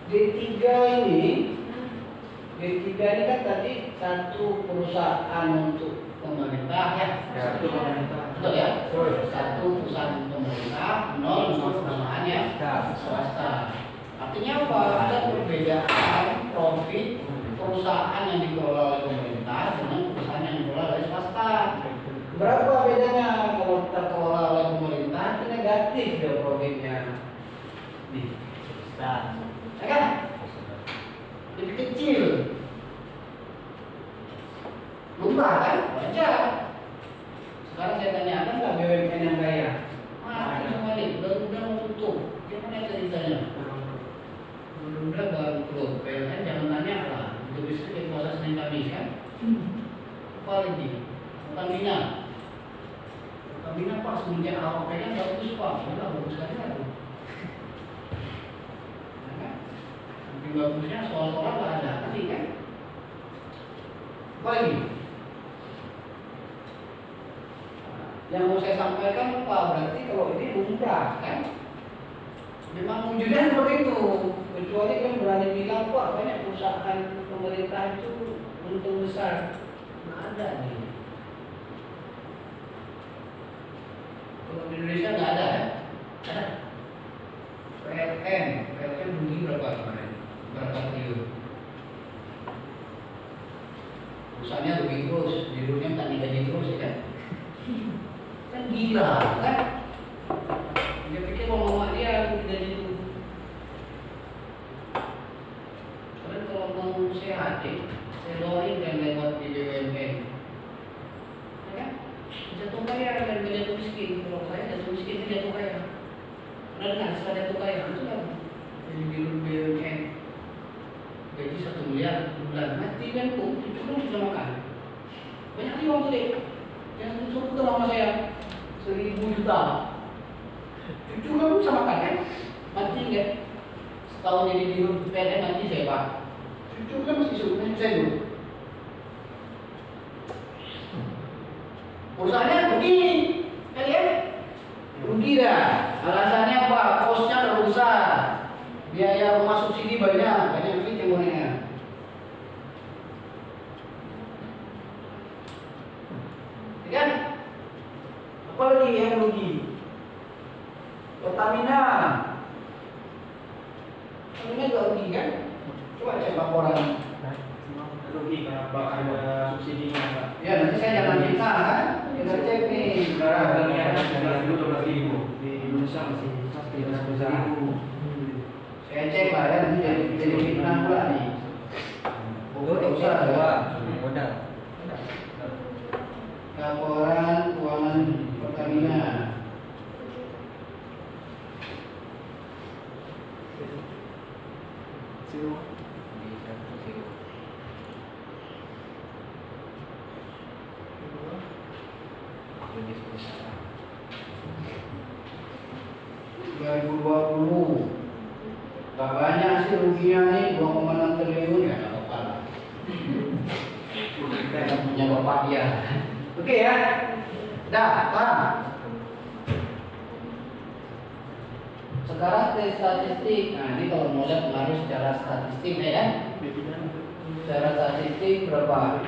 D3 ini kan tadi satu perusahaan untuk pemerintah ya. Satu pemerintah. Betul ya? Satu perusahaan pemerintah, 0 perusahaan yang swasta. Artinya apa? Ada perbedaan profit perusahaan yang dikelola oleh pemerintah dengan perusahaan yang dikelola oleh swasta. Berapa bedanya? Kalau kita kelola oleh pemerintah itu negatif dia profitnya. Nih, ya kan? Lebih kecil. Lumrah kan? Wajar. Sekarang saya tanyakan nggak BUMN yang kaya? Itu semua nih, udah mau tutup. Gimana ceritanya? Udah bangkrut. PLN jangan tanya lah. Itu bisa di masa Senin Kamis kan? Apa lagi? Pertamina Pak semenjak awal pegang bagus Pak. Udah bagus sekali lah. Bagusnya soal-soal nggak ada tadi kan? Apa lagi? Yang mau saya sampaikan apa? Berarti kalau ini lumrah kan? Memang wujudnya seperti itu. Kecuali kan berani bilang Pak banyak perusahaan pemerintah itu untung besar. Nggak ada nih. Kalau di Indonesia nggak ada ya? Ada. PLN rugi berapa kemarin? Berapa triliun? Perusahaannya lebih terus, judulnya minta digaji terus ya kan? Kan gila kan? Dia pikir mau dia digaji terus. Karena kalau mau sehat, saya doain kan lewat di BUMN. Ya kan? Jatuh kaya dan jatuh miskin. Kalau saya jatuh miskin itu jatuh kaya. Pernah dengar setelah jatuh kaya itu kan? Jadi BUMN gaji 1 miliar bulan mati kan tuh, cucu kan bisa makan banyak nih uang tuh yang suruh putar sama saya 1.000 juta cucu kan bisa makan kan mati kan setahun jadi di PLN nanti saya Pak cucu kan masih suruh saya dulu perusahaannya begini kalian Alasannya apa? Kosnya terlalu besar. Biaya rumah subsidi banyak duit yang boneknya. Ya kan? Apa lagi yang rugi? Pertamina juga rugi kan? Coba cek laporan. Rugi kenapa ada subsidinya Pak? Ya nanti saya jangan minta kan? Kita cek nih. Sekarang harganya 11.000 di Indonesia masih 13.000. Saya cek lah ya, nanti jadi fitnah pula nih. Tidak usah ya. Modal. Laporan keuangan Pertamina. Gak banyak sih ruginya nih 2,6 triliun ya nggak apa-apa lah. Kita punya bapak dia. Oke ya, dah paham. Sekarang tes statistik. Nah ini kalau mau lihat pengaruh secara statistik ya. Secara statistik berapa?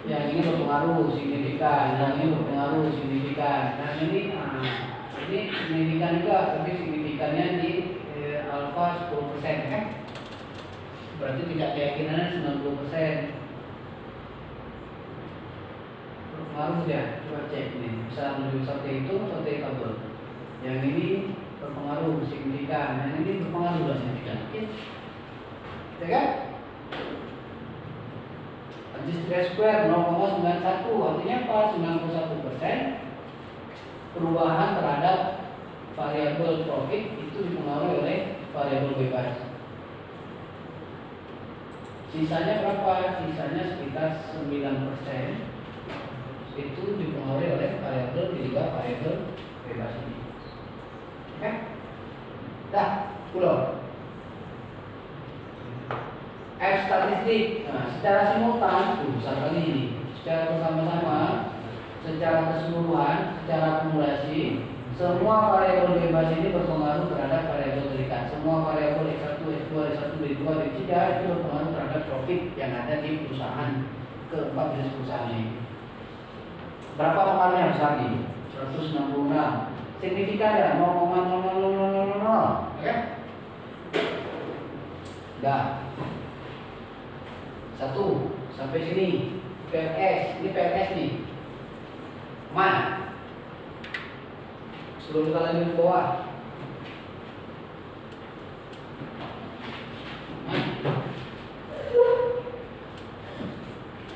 Yang ini berpengaruh signifikan, yang ini berpengaruh signifikan. Nah ini signifikan juga, tapi signifikannya di alfa 10% kan? Berarti tidak keyakinannya 90%. Berpengaruh ya, coba cek nih. Bisa menuju sate itu, sate kabel. Yang ini berpengaruh signifikan, yang ini berpengaruh juga signifikan. Ya kan? Adjusted square 0,91 artinya apa? 91% perubahan terhadap variabel profit itu dipengaruhi oleh variabel bebas. Sisanya berapa? Sisanya sekitar 9% itu dipengaruhi oleh variabel ketiga variabel bebas ini. Oke? Dah, pulau. F statistik. Nah, secara simultan, besar kali ini. Secara bersama-sama, secara keseluruhan, secara akumulasi, semua variabel bebas ini berpengaruh terhadap variabel terikat. Semua variabel X1, X2, X1, D2, D3 itu berpengaruh terhadap profit yang ada di perusahaan keempat jenis perusahaan ini. Berapa pengaruhnya besar nih? 166. Signifikan ya? 0,0000. Oke? Dah. 1 sampai sini. PLS, ini PLS nih. Man. Sebelum kita lanjut ke bawah.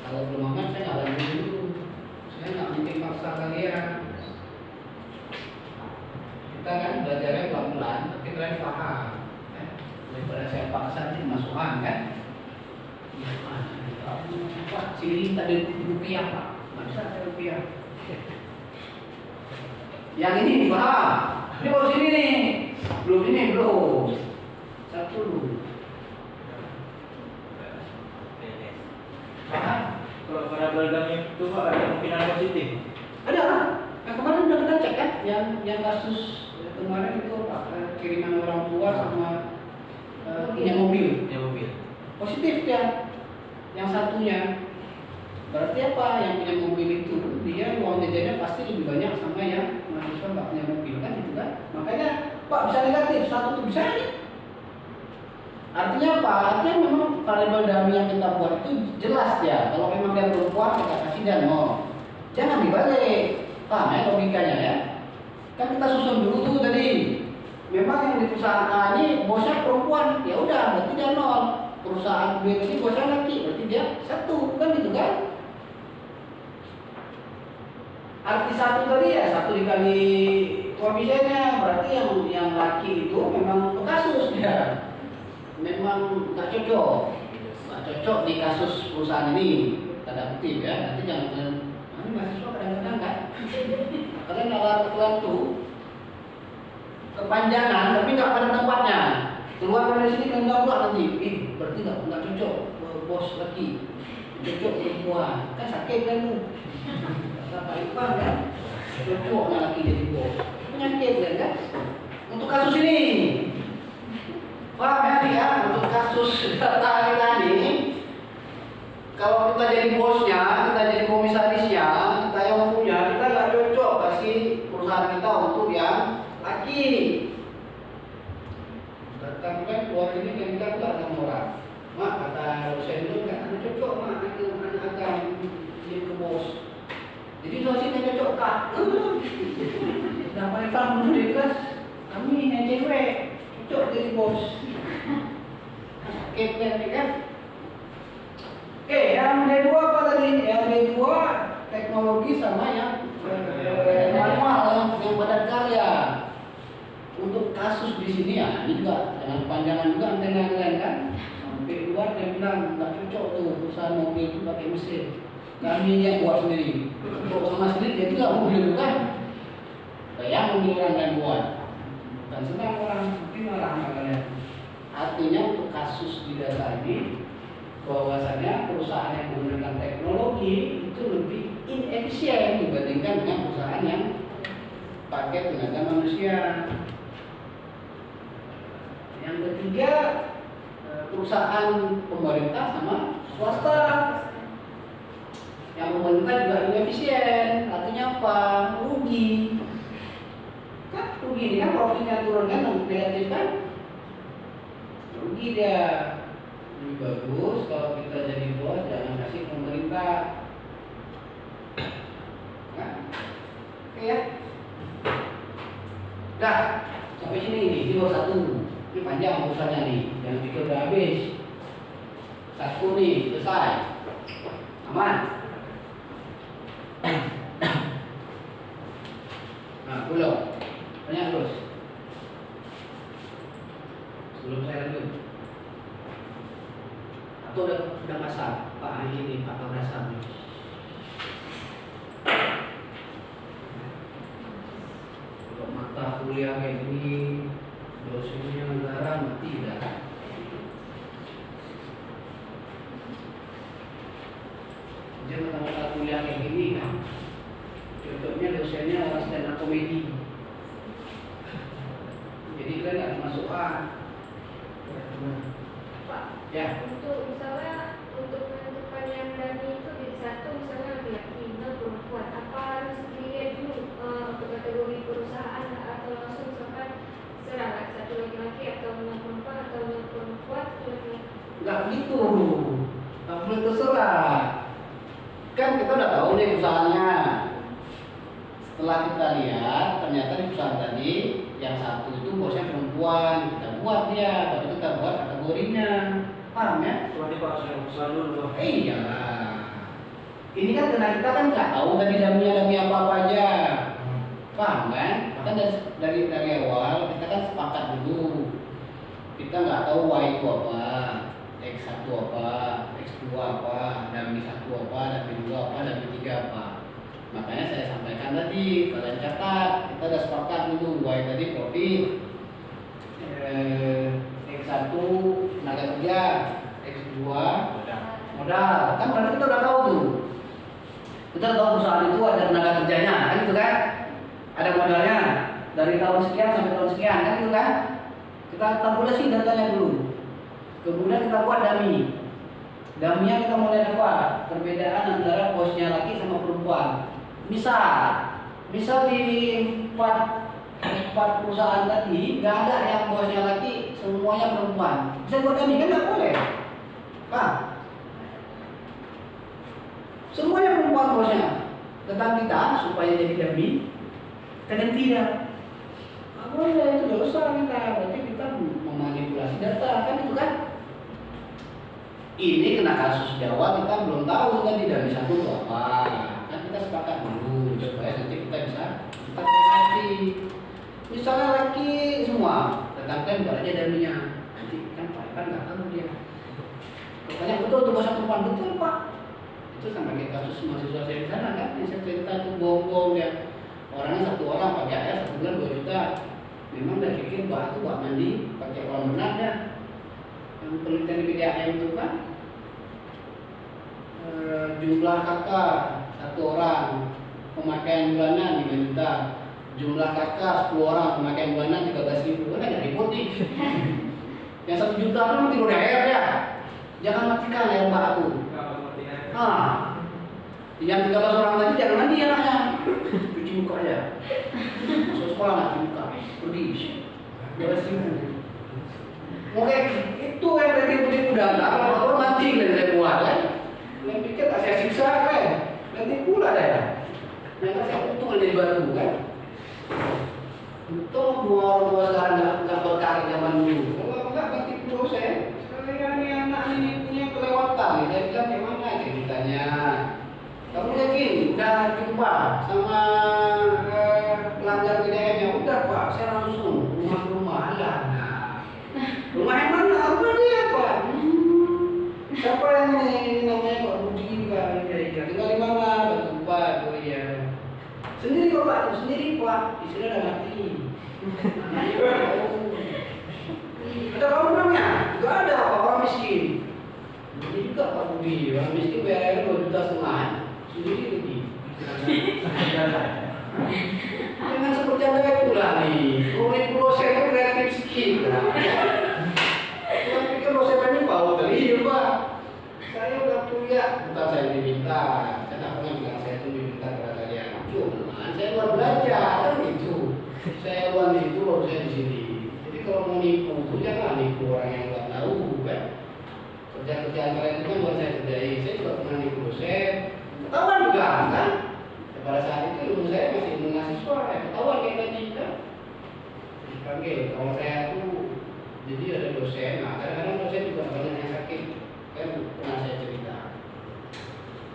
Kalau belum aman saya nggak lanjut dulu. Saya nggak mungkin paksa kalian. Kita kan belajarnya pelan-pelan, tapi kalian paham. Daripada saya paksa ini masukan kan? Pak, sini tak ada rupiah Pak. Nggak bisa ada rupiah. Yang ini paham? Ini baru sini nih. Belum ini belum. Satu dulu. Paham? Kalau variabel damai itu Pak ada kemungkinan positif. Ada lah. Yang kemarin udah kita cek kan? Yang kasus kemarin itu kiriman orang tua sama punya mobil. Ya mobil. Positif ya. Yang satunya berarti apa? Yang punya mobil itu dia uang jajannya pasti lebih banyak sama yang mahasiswa nggak punya mobil kan gitu kan? Makanya Pak bisa negatif satu tuh bisa nih. Artinya apa? Artinya memang variabel dummy yang kita buat itu jelas ya. Kalau memang dia perempuan kita kasih dia no. Jangan dibalik. Paham ya logikanya ya? Kan kita susun dulu tuh tadi. Memang yang di perusahaan A ini bosnya perempuan, ya udah berarti dia 0. Perusahaan B ini bosnya laki, berarti dia 1, kan gitu kan? Arti 1 tadi ya 1 dikali koefisiennya, berarti yang laki itu memang kasus dia. Memang nggak cocok di kasus perusahaan ini, tanda kutip ya. Nanti jangan kalian, ini mahasiswa kadang-kadang kan? Kalian nalar tuh kepanjangan tapi nggak pada tempatnya. Keluar dari sini kalian nggak nanti, berarti nggak cocok bos laki, cocok perempuan, kan sakit kan lu. Kata Pak Iqbal kan, cocok laki jadi bos. menyakitkan kan? Untuk kasus ini, paham ya nih ya? Untuk kasus data kita ini, kalau kita jadi bosnya, kita jadi komisarisnya, kita yang punya, kita nggak cocok kasih perusahaan kita untuk yang laki. Datang kan keluar ini yang kita bilang sama orang, mak kata dosen itu kan ada cocok mak, anak akan jadi ke bos. Jadi dosennya cocok kak. Dah paling paham dulu di kelas, kami yang cewek cocok jadi bos. Oke kan? Oke, yang D2 apa tadi? Yang D2 teknologi sama yang manual, yang padat karya. Untuk kasus di sini ya, ini juga dengan panjangan juga antena yang lain kan. Sampai luar dia bilang nggak cocok tuh perusahaan mobil itu pakai mesin. Kami yang buat sendiri. Untuk sama sendiri dia juga mobil itu kan. Kayak mobil orang lain buat. Dan senang orang mungkin malah kalian. Artinya untuk kasus di data ini bahwasanya perusahaan yang menggunakan teknologi itu lebih inefisien dibandingkan dengan perusahaan yang pakai tenaga manusia. Yang ketiga, perusahaan pemerintah sama swasta. Yang pemerintah juga inefisien, artinya apa? Rugi. Kan rugi ini kan profitnya turun kan, negatif kan? Rugi dia. Lebih bagus kalau kita jadi bos jangan kasih pemerintah. Nah, oke ya. Dah, sampai sini ini baru satu. Ini panjang urusannya nih, yang pikir udah habis. Satu nih, selesai. Aman. Nah, belum. Tanya terus. Sebelum saya lanjut. Atau udah masak Pak ini, Pak Kabrasam nih. Untuk mata kuliah kayak gini, dosennya negara mati dah. Jadi mata kuliah kayak gini kan, cocoknya dosennya orang stand up comedy. Jadi kalian nggak masuk A. Pak, Ya. untuk misalnya untuk menentukan yang Dani itu di satu misalnya laki-laki dan perempuan, apa harus dilihat dulu untuk kategori perusahaan atau langsung misalkan serah satu laki-laki atau yang perempuan atau yang perempuan laki-laki? Nggak begitu, nggak boleh terserah. Kan kita udah tahu nih perusahaannya. Setelah kita lihat, ternyata di perusahaan tadi yang satu itu bosnya perempuan, kita buat dia, baru kita buat kategorinya. Paham ya? Berarti Pak saya usaha dulu. Iyalah. Ini kan karena kita kan nggak tahu tadi dami apa aja. Paham kan? Kan dari awal kita kan sepakat dulu. Kita nggak tahu Y itu apa, X1 apa, X2 apa, dami 1 apa, dami 2 apa, dami 3 apa. Makanya saya sampaikan tadi, kalian catat, kita udah sepakat dulu Y tadi profit, X1 tenaga kerja, X2 modal. Kan berarti kita udah tahu tuh. Kita tahu perusahaan itu ada tenaga kerjanya, kan gitu kan? Ada modalnya dari tahun sekian sampai tahun sekian, kan gitu kan? Kita tabulasi datanya dulu. Kemudian kita buat dummy. Dummy-nya kita mulai apa? Perbedaan antara bosnya laki sama perempuan. Misal di empat perusahaan tadi nggak ada yang bosnya laki, semuanya perempuan. Bisa buat dummy kan nggak boleh, Pak? Semuanya perempuan bosnya. Tentang kita supaya jadi dummy, kadang tidak. Nggak boleh, itu dosa kita. Berarti kita memanipulasi data, kan itu kan? Ini kena kasus di awal kita belum tahu tadi dummy satu itu apa. Kan kita sepakat dulu supaya nanti kita bisa interpretasi. Misalnya laki semua, tetapkan buat aja dummy-nya. Nanti kan Pak kan nggak tahu dia. Pokoknya betul tuh bos perempuan betul Pak. Itu sama kayak kasus mahasiswa saya di sana kan, yang saya cerita tuh bohong-bohong dia. Orangnya satu orang pakai air 1 bulan 2 juta. Memang dia pikir bahwa itu buat mandi pakai kolam renang ya. Yang penelitian di PDAM itu kan jumlah kakak satu orang pemakaian bulanan 5 juta. jumlah kakak 10 orang pemakaian bulanan 13.000 kan ada ribut nih. Yang 1 juta kan tidur air ya. Jangan matikan air batu. Yang 13 orang tadi jangan mandi anaknya. Cuci muka aja. Masuk sekolah nggak cuci muka. Pergi. 12.000. Oke, itu yang dari ribut udah nggak. Kalau mati dan saya buat kan. Yang pikir tak saya siksa kan. Nanti pula dah ya. Yang saya untung jadi batu kan. Untung dua orang tua sekarang nggak berkarir zaman dulu. Kalau nggak ganti pulau saya. Sekarang ini anak ini punya kelewatan. Saya bilang gimana ceritanya. Kamu yakin udah jumpa sama pelanggan PDM-nya? Udah Pak, saya langsung rumah lah. Rumah yang mana? Rumah dia Pak. Siapa yang ini namanya Pak Budi Pak? Iya. Tinggal di mana? Batu Pak. Oh iya. Sendiri Pak, sendiri Pak. Istrinya udah mati. Ada kamu namanya? Gak ada Pak, orang miskin. Ini juga Pak Budi, orang miskin bayarnya 2,5 juta. Sendiri lagi. Jangan seperti anda kayak pula nih. Pulau saya itu kreatif sedikit. Saya pikir pulau saya ini bau kali ya Pak. Saya udah punya, bukan saya diminta. Saya tak pernah bilang saya itu diminta kepada kalian. Cuma saya luar belajar kan gitu. Saya luar itu baru saya di sini. Jadi kalau mau nipu itu jangan nipu orang yang nggak tahu kan. Kerjaan kalian itu kan buat saya kerjain. Saya juga pernah nipu dosen. Ketahuan juga kan? Ya, pada saat itu ilmu saya masih ilmu mahasiswa ya. Ketahuan kayak tadi kan? Dipanggil. Kalau saya tuh jadi ada dosen. Nah kadang-kadang dosen juga banyak yang sakit. Kan pernah saya cerita.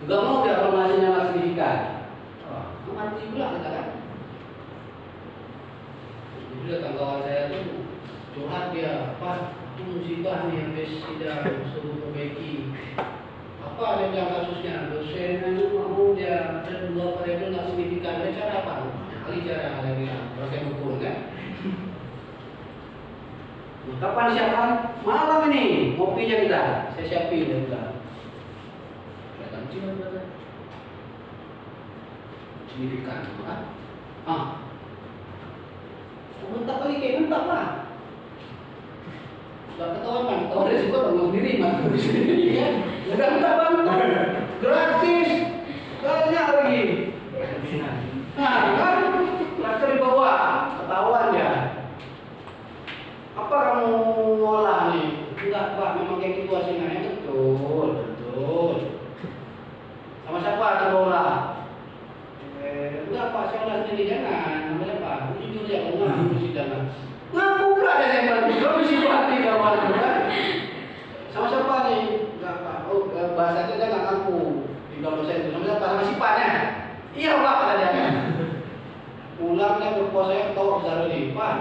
Enggak mau dia kalau hasilnya nggak signifikan. Mati pula kata kan? Jadi datang kawan saya tuh curhat dia, Pak, itu musibah nih habis sidang suruh perbaiki. Apa dia bilang kasusnya? Dosennya itu mau dia ada 2 variabel nggak signifikan. Ada cara apa? Kali cara dia bilang, proses hukum kan? Kapan siapkan? Malam ini kopinya kita. Saya siapin dia bilang. Saya ganti lah signifikan kan? Mentak kali kayak mentak lah. Gak ketahuan kan? Ketahuan dia suka bangun sendiri, bantu sendiri kan? Udah minta bantu, gratis, banyak lagi. Nah kan, klaster di bawah, ketahuan ya. Apa kamu ngolah nih? Enggak Pak, memang kayak gitu hasilnya. Betul. Sama siapa coba olah? Enggak Pak, saya olah sendiri jangan. Namanya Pak, jujur ya, kamu ngaku sidangan. Ngaku pula ada yang bantu, kamu sih hati kawan kan? Sama siapa nih? Enggak Pak, bahasanya dia nggak ngaku. Di dalam dosen itu, namanya Pak, sama sifatnya. Iya Pak, kata dia kan. Pulang dia berpuasa saya ketawa besar ini, Pak.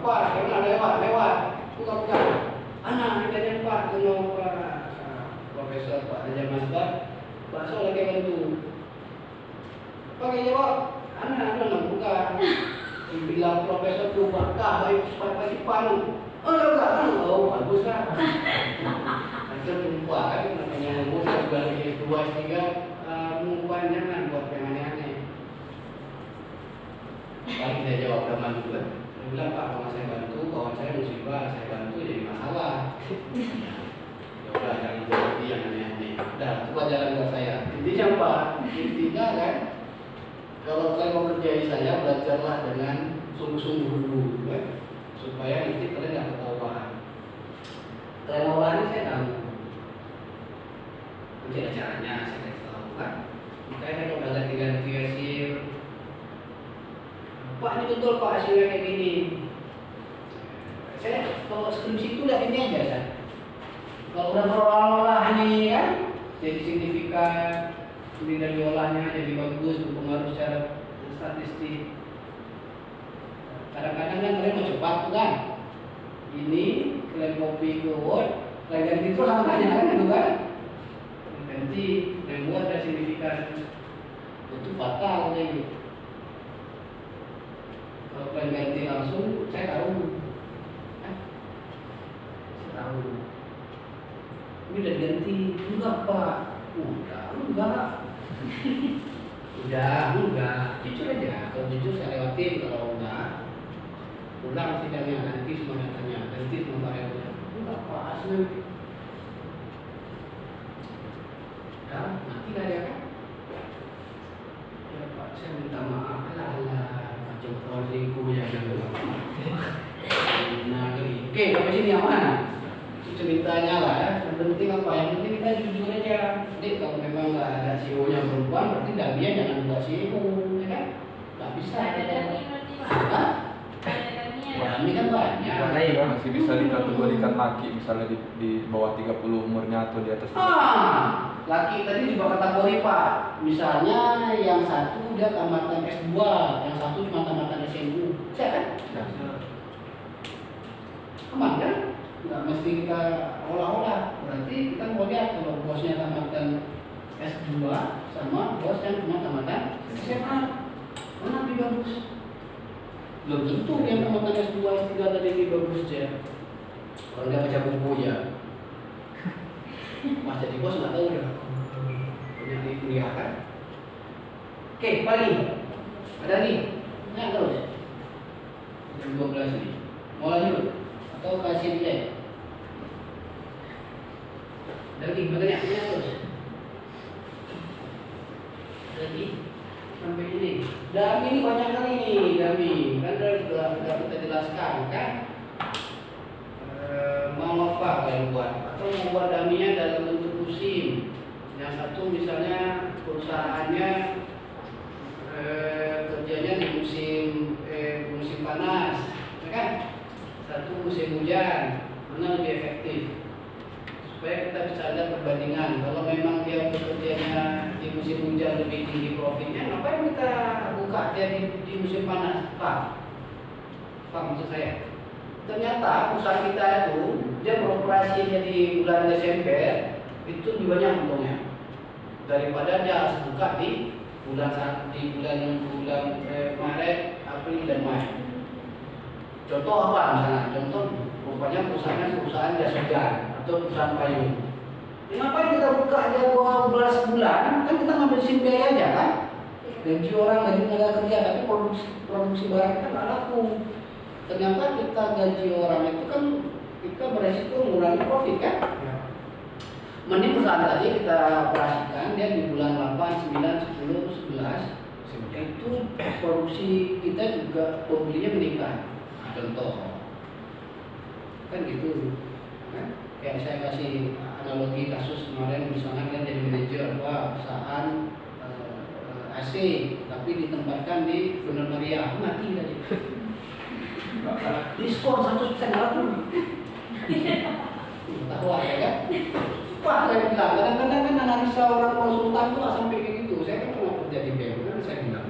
Apa? Karena ada lewat. Buka. Anak, ini Pak, tolong Pak. Profesor Pak Raja Masbar, bakso lagi bantu. Pakai jawab, anak buka. Bilang profesor tuh bakal, baik supaya panu. Oh bagus kan. Itu jumpa kan, namanya ngomong juga lagi 2-3 mengumpan jangan buat yang aneh-aneh. Paling kita jawab teman juga. Dia bilang Pak, kalau saya bantu, kawan saya musibah, saya bantu jadi masalah. Ya udah jangan berarti yang aneh-aneh. Udah, coba jalan ke saya. Intinya Pak, intinya kan. Kalau kalian mau kerjai saya, belajarlah dengan sungguh-sungguh dulu, kan? Supaya nanti kalian nggak ketahuan. Kalian mau lari, saya tahu. Nanti ada caranya, saya kasih tahu kan. Makanya saya kalau ganti-ganti hasil, Pak ini betul Pak hasilnya kayak gini. Saya kalau skripsi itu lihat ini aja kan. Kalau udah berolah-olah ini kan, jadi signifikan. Ini dari olahnya jadi bagus, berpengaruh secara statistik. Kadang-kadang kan kalian mau cepat tuh kan. Ini kalian copy ke Word, kalian ganti terus sama tanya kan itu kan. Ganti, kalian buat ada signifikan. Itu fatal nih. Kalau kalian ganti langsung, saya tahu. Saya tahu. Ini udah diganti, enggak Pak. Enggak. Udah, enggak, jujur aja. Kalau jujur saya lewatin, kalau enggak, ulang sidangnya, nanti semua datanya, nanti semua variabelnya. Enggak pas nanti. Udah, mati lah dia kan. Ya Pak, saya minta maaf lah, macam tahun selingkuhnya gitu. Nah, oke, sampai sini aman. Ceritanya lah ya, yang penting apa? Yang penting kita jujur aja. Jadi kalau memang nggak ada CEO-nya perempuan, berarti Damia jangan buat CEO, ya kan? Nggak bisa. Ada Dami berarti Pak. Hah? Ada Dami ya. Dami kan banyak. Masih bisa dikategorikan laki misalnya di bawah 30 umurnya atau di atas 30. Laki tadi juga kategori Pak. Misalnya yang satu dia tamatan S2, yang satu cuma tamatan SMU, bisa kan? Aman kan? Nggak mesti kita olah-olah. Berarti kita mau lihat kalau bosnya tamatan S2 sama bos yang cuma tamatan SMA, mana lebih bagus? Belum tentu yang tamatan S2, S3 tadi lebih bagus ya. Kalau dia baca buku ya, pas jadi bos nggak tahu ya. Punya di kuliah kan? Oke, paling ada lagi? Nggak terus. Jam 12 nih. Mau lanjut? Atau kasih nilai? Lagi, bertanya terus. Lagi sampai ini. Dami ini banyak kali nih, Dami. Kan sudah kita jelaskan kan? Mau apa kalian buat? Atau mau buat daminya dalam bentuk musim? Yang satu misalnya perusahaannya kerjanya di musim panas, ya kan? Satu musim hujan, mana lebih efektif? Supaya kita bisa lihat perbandingan. Kalau memang dia bekerjanya di musim hujan lebih tinggi profitnya, ngapain kita buka dia di musim panas? Pak maksud saya. Ternyata perusahaan kita itu dia beroperasinya di bulan Desember itu lebih banyak untungnya daripada dia harus buka di bulan Maret, April dan Mei. Contoh apa misalnya? Contoh rupanya perusahaan jas hujan atau perusahaan payung. Kenapa kita buka aja 12 bulan? Kan kita ngambil SIM biaya aja kan? Gaji orang, gaji tenaga kerja, tapi produksi barang kita nggak laku. Ternyata kita gaji orang itu kan kita beresiko mengurangi profit kan? Mending perusahaan tadi kita operasikan dia di bulan 8, 9, 10, 11 itu produksi kita juga pembelinya meningkat. Contoh kan gitu kan? Kayak saya kasih analogi kasus kemarin misalnya kita jadi manajer perusahaan AC tapi ditempatkan di Benar Meriah mati tadi diskon 100% laku tahu ya kan? Wah saya bilang kadang-kadang kan analisa orang konsultan tuh sampai kayak gitu. Saya kan pernah kerja di BUMN kan saya bilang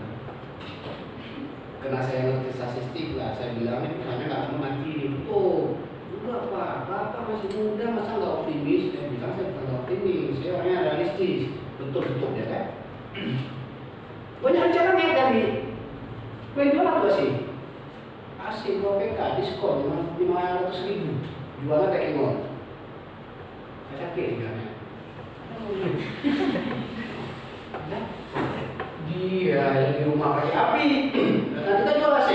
karena saya ngerti statistik lah, saya bilang ini perusahaannya nggak akan mati. Oh, enggak Pak, Bapak masih muda, masa nggak optimis? Saya bilang saya bukan optimis, saya orangnya realistis. Betul ya kan? Banyak cara naik dari jual apa sih? Asik 2 PK, diskon 500.000, jualnya packing on. Saya sakit sebenarnya. Dia yang di rumah pakai api, karena kita jual AC.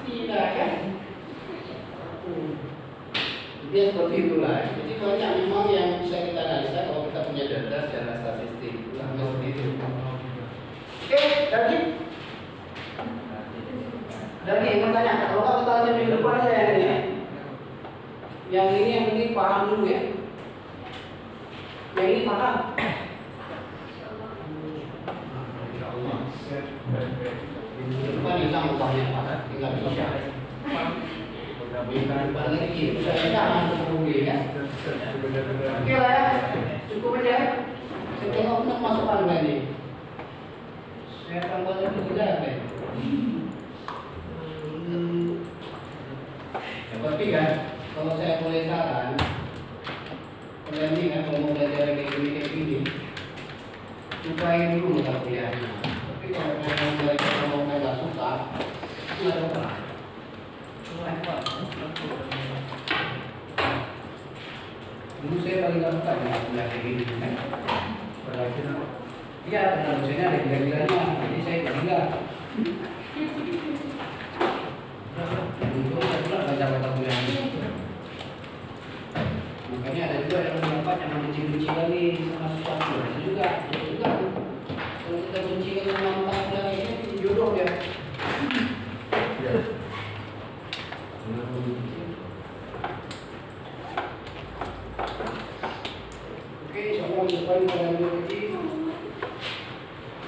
Tidak kan? Dia seperti itulah. Jadi banyak memang yang bisa kita analisa kalau kita punya data secara statistik. Itulah seperti itu. Oke, lagi yang bertanya. Kalau nggak kita lanjut minggu depan aja yang ini. Yang ini paham dulu ya. Yang ini paham. Bukan hilang utangnya Pak, tinggal bisa. Balik lagi, saya jangan rugi ya. Oke lah ya, cukup aja. Saya tengok nak masukan ini. Saya tambah lagi tidak ada. Tapi kan, kalau saya boleh saran, kalian ini kan kalau mau belajar kayak gini, sukai dulu mata kuliahnya. Tapi kalau mau nggak suka, nggak ada apa. Dulu saya paling nggak suka dengan kuliah kayak gini, kan? Iya, karena dosennya ada gila-gilanya, jadi saya gila.